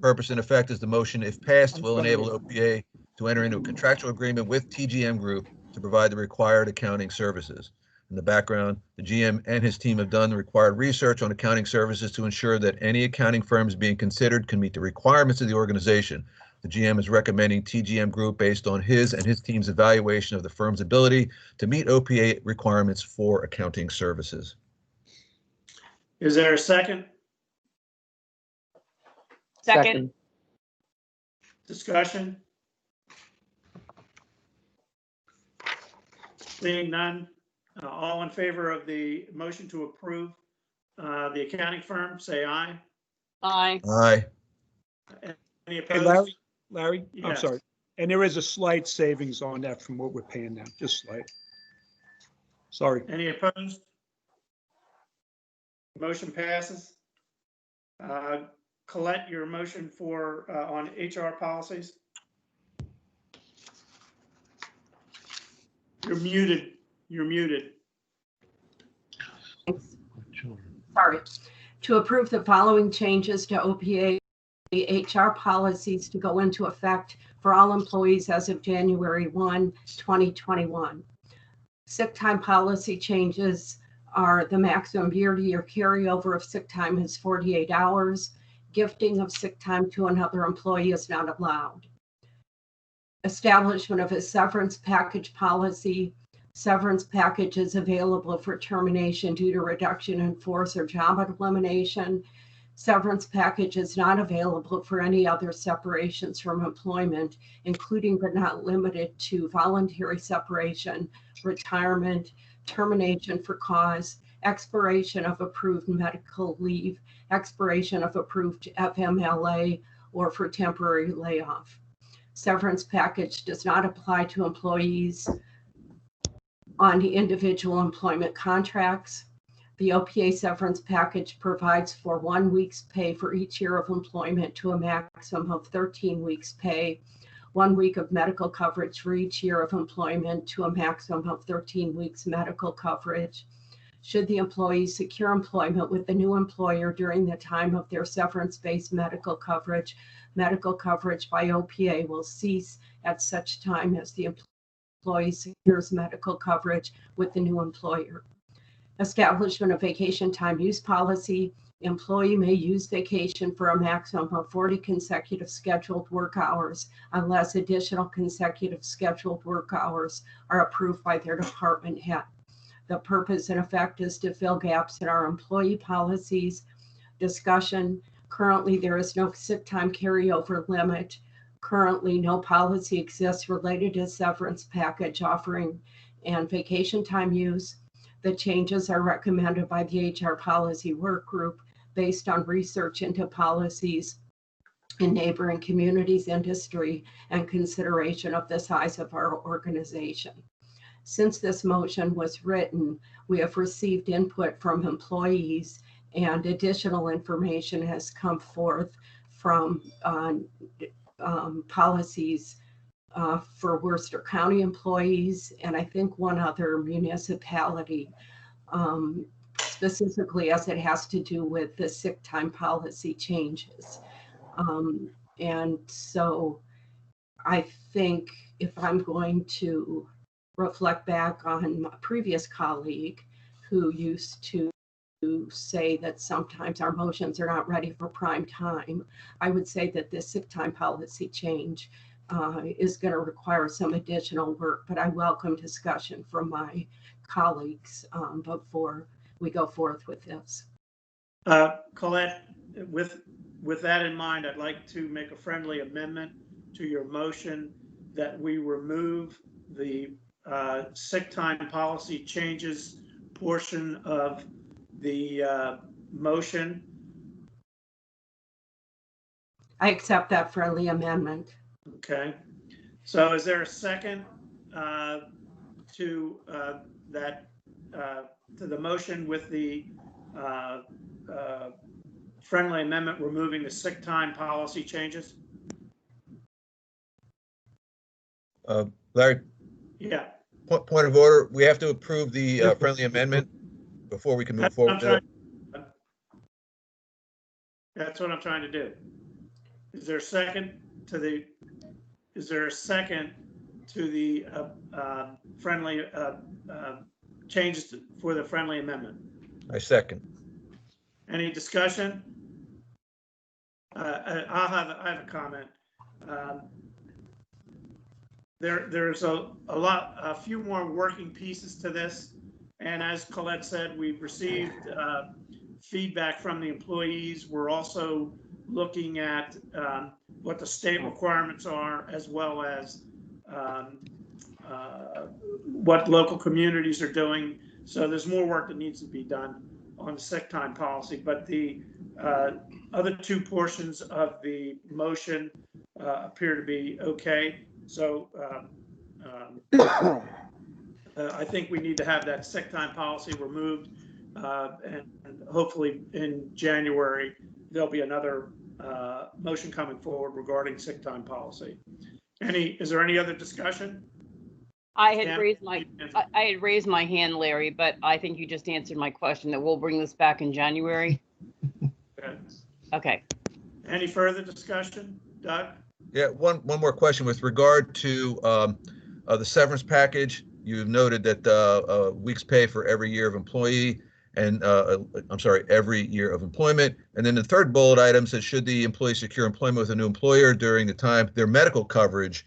Purpose and effect is the motion, if passed, will enable OPA to enter into a contractual agreement with TGM Group to provide the required accounting services. In the background, the GM and his team have done the required research on accounting services to ensure that any accounting firms being considered can meet the requirements of the organization. The GM is recommending TGM Group based on his and his team's evaluation of the firm's ability to meet OPA requirements for accounting services. Is there a second? Second. Discussion? Seeing none, all in favor of the motion to approve the accounting firm, say aye. Aye. Aye. Any Hey, opposed? Larry, I'm Yes. sorry. And there is a slight savings on that from what we're paying now, just slight. Sorry. Any opposed? Motion passes. Colette, your motion for on HR policies? You're muted. You're muted. Sorry. To approve the following changes to OPA HR policies to go into effect for all employees as of January 1, 2021. Sick time policy changes are the maximum year-to-year carryover of sick time is 48 hours. Gifting of sick time to another employee is not allowed. Establishment of a severance package policy. Severance package is available for termination due to reduction in force or job elimination. Severance package is not available for any other separations from employment, including but not limited to voluntary separation, retirement, termination for cause, expiration of approved medical leave, expiration of approved FMLA, or for temporary layoff. Severance package does not apply to employees on the individual employment contracts. The OPA severance package provides for 1 week's pay for each year of employment to a maximum of 13 weeks pay, 1 week of medical coverage for each year of employment to a maximum of 13 weeks medical coverage. Should the employee secure employment with the new employer during the time of their severance-based medical coverage by OPA will cease at such time as the employee secures medical coverage with the new employer. Establishment of vacation time use policy. Employee may use vacation for a maximum of 40 consecutive scheduled work hours unless additional consecutive scheduled work hours are approved by their department head. The purpose and effect is to fill gaps in our employee policies. Discussion. Currently, there is no sick time carryover limit. Currently, no policy exists related to severance package offering and vacation time use. The changes are recommended by the HR policy work group based on research into policies in neighboring communities, industry, and consideration of the size of our organization. Since this motion was written, we have received input from employees, and additional information has come forth from policies for Worcester County employees, and I think one other municipality, specifically as it has to do with the sick time policy changes. And so I think if I'm going to reflect back on my previous colleague who used to say that sometimes our motions are not ready for prime time, I would say that this sick time policy change is going to require some additional work, but I welcome discussion from my colleagues before we go forth with this. Colette, with that in mind, I'd like to make a friendly amendment to your motion that we remove the sick time policy changes portion of the motion. I accept that friendly amendment. Okay, so is there a second to that to the motion with the friendly amendment removing the sick time policy changes? Larry, Yeah. point of order. We have to approve the friendly amendment before we can move forward. That's what I'm trying to do. Is there a second to the? Is there a second to the friendly changes for the friendly amendment? I second. Any discussion? I have a comment. There's a few more working pieces to this, and as Colette said, we've received feedback from the employees. We're also looking at what the state requirements are, as well as what local communities are doing. So there's more work that needs to be done on the sick time policy, but the other two portions of the motion appear to be okay. So I think we need to have that sick time policy removed, and hopefully in January there'll be another motion coming forward regarding sick time policy. Is there any other discussion? I had raised my hand, Larry, but I think you just answered my question that we'll bring this back in January. Okay. Okay. Any further discussion, Doug? Yeah, one more question with regard to the severance package. You've noted that week's pay for every year of employee and every year of employment. And then the third bullet item says, should the employee secure employment with a new employer during the time their medical coverage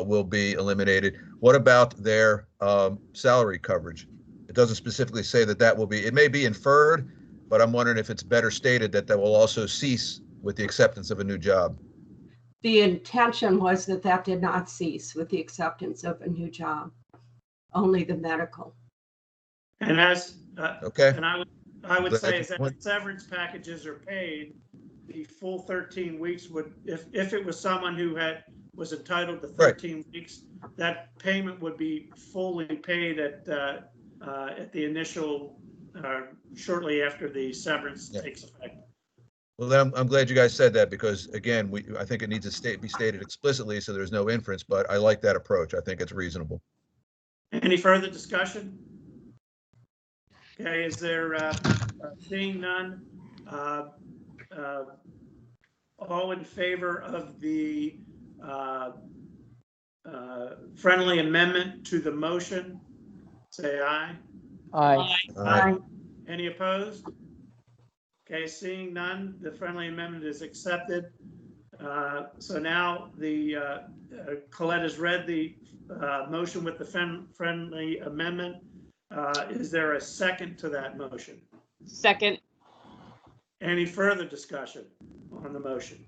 will be eliminated. What about their salary coverage? It doesn't specifically say that will be, it may be inferred but I'm wondering if it's better stated that that will also cease with the acceptance of a new job. The intention was that that did not cease with the acceptance of a new job, only the medical. And as, Okay. and I would Glad say you as point- severance packages are paid, the full 13 weeks would, if it was someone who was entitled to 13 weeks, that payment would be fully paid at the initial, shortly after the severance takes effect. Well, then I'm glad you guys said that, because again, I think it needs to be stated explicitly so there's no inference, but I like that approach. I think it's reasonable. Any further discussion? Okay, is there, seeing none, all in favor of the friendly amendment to the motion, say aye. Aye. Aye. Any opposed? Okay, seeing none, the friendly amendment is accepted. So now Colette has read the motion with the friendly amendment. Is there a second to that motion? Second. Any further discussion on the motion?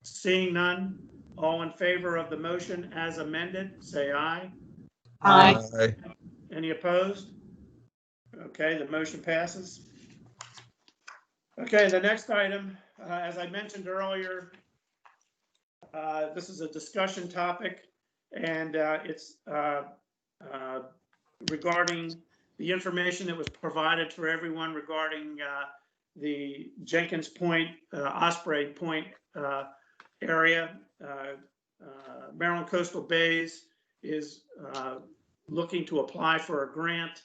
Seeing none, all in favor of the motion as amended, say aye. Aye. Aye. Any opposed? Okay, the motion passes. Okay, the next item, as I mentioned earlier, this is a discussion topic, and it's regarding the information that was provided for everyone regarding the Jenkins Point, Osprey Point area. Maryland Coastal Bays is looking to apply for a grant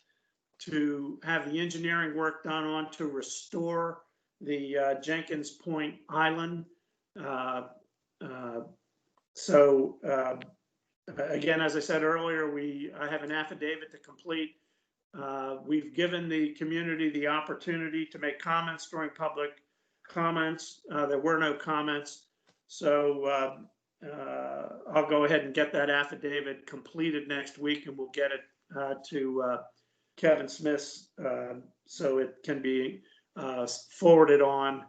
to have the engineering work done on to restore the Jenkins Point Island. Again, as I said earlier, I have an affidavit to complete. We've given the community the opportunity to make comments during public comments. There were no comments. So I'll go ahead and get that affidavit completed next week, and we'll get it to Kevin Smith so it can be forwarded on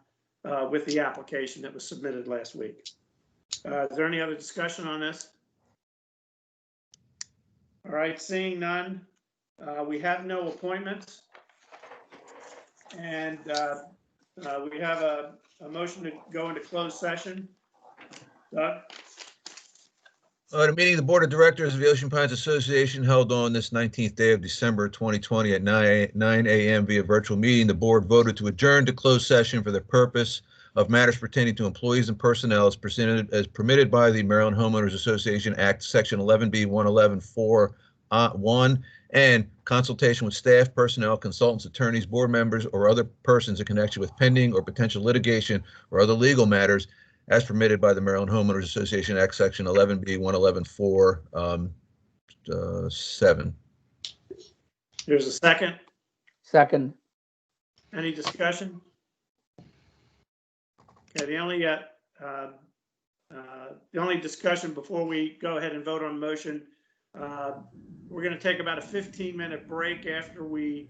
with the application that was submitted last week. Is there any other discussion on this? All right, seeing none, we have no appointments, and we have a motion to go into closed session. Doug? At a meeting of the Board of Directors of the Ocean Pines Association held on this 19th day of December 2020 at 9 a.m. via virtual meeting, the board voted to adjourn to closed session for the purpose of matters pertaining to employees and personnel as permitted by the Maryland Homeowners Association Act, Section 11B 111(4)(1), and consultation with staff, personnel, consultants, attorneys, board members, or other persons in connection with pending or potential litigation or other legal matters as permitted by the Maryland Homeowners Association Act, Section 11B 111(4)(7). There's a second. Second. Any discussion? Okay, the only discussion before we go ahead and vote on the motion, we're going to take about a 15-minute break after we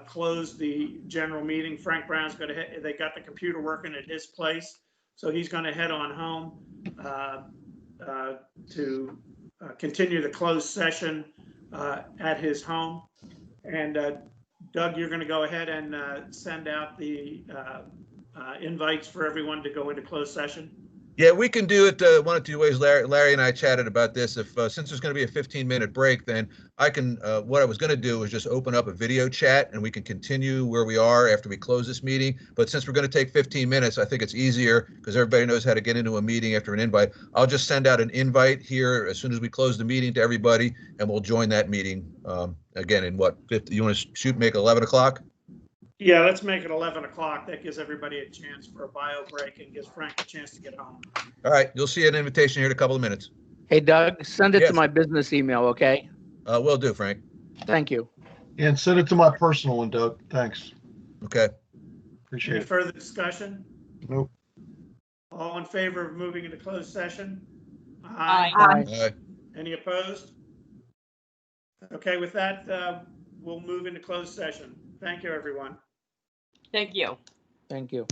close the general meeting. Frank Brown's going to, they got the computer working at his place, so he's going to head on home to continue the closed session at his home. And Doug, you're going to go ahead and send out the invites for everyone to go into closed session. Yeah, we can do it one of two ways. Larry and I chatted about this. If since there's going to be a 15-minute break, then I can. What I was going to do is just open up a video chat, and we can continue where we are after we close this meeting. But since we're going to take 15 minutes, I think it's easier because everybody knows how to get into a meeting after an invite. I'll just send out an invite here as soon as we close the meeting to everybody, and we'll join that meeting again in what? 50, you want to make it 11 o'clock? Yeah, let's make it 11 o'clock. That gives everybody a chance for a bio break and gives Frank a chance to get home. All right, you'll see an invitation here in a couple of minutes. Hey, Doug, send it Yes. to my business email, okay? Will do, Frank. Thank you. And send it to my personal one, Doug. Thanks. Okay. Appreciate Any it. further discussion? Nope. All in favor of moving into closed session? Aye. All right. Any opposed? Okay, with that, we'll move into closed session. Thank you, everyone. Thank you. Thank you.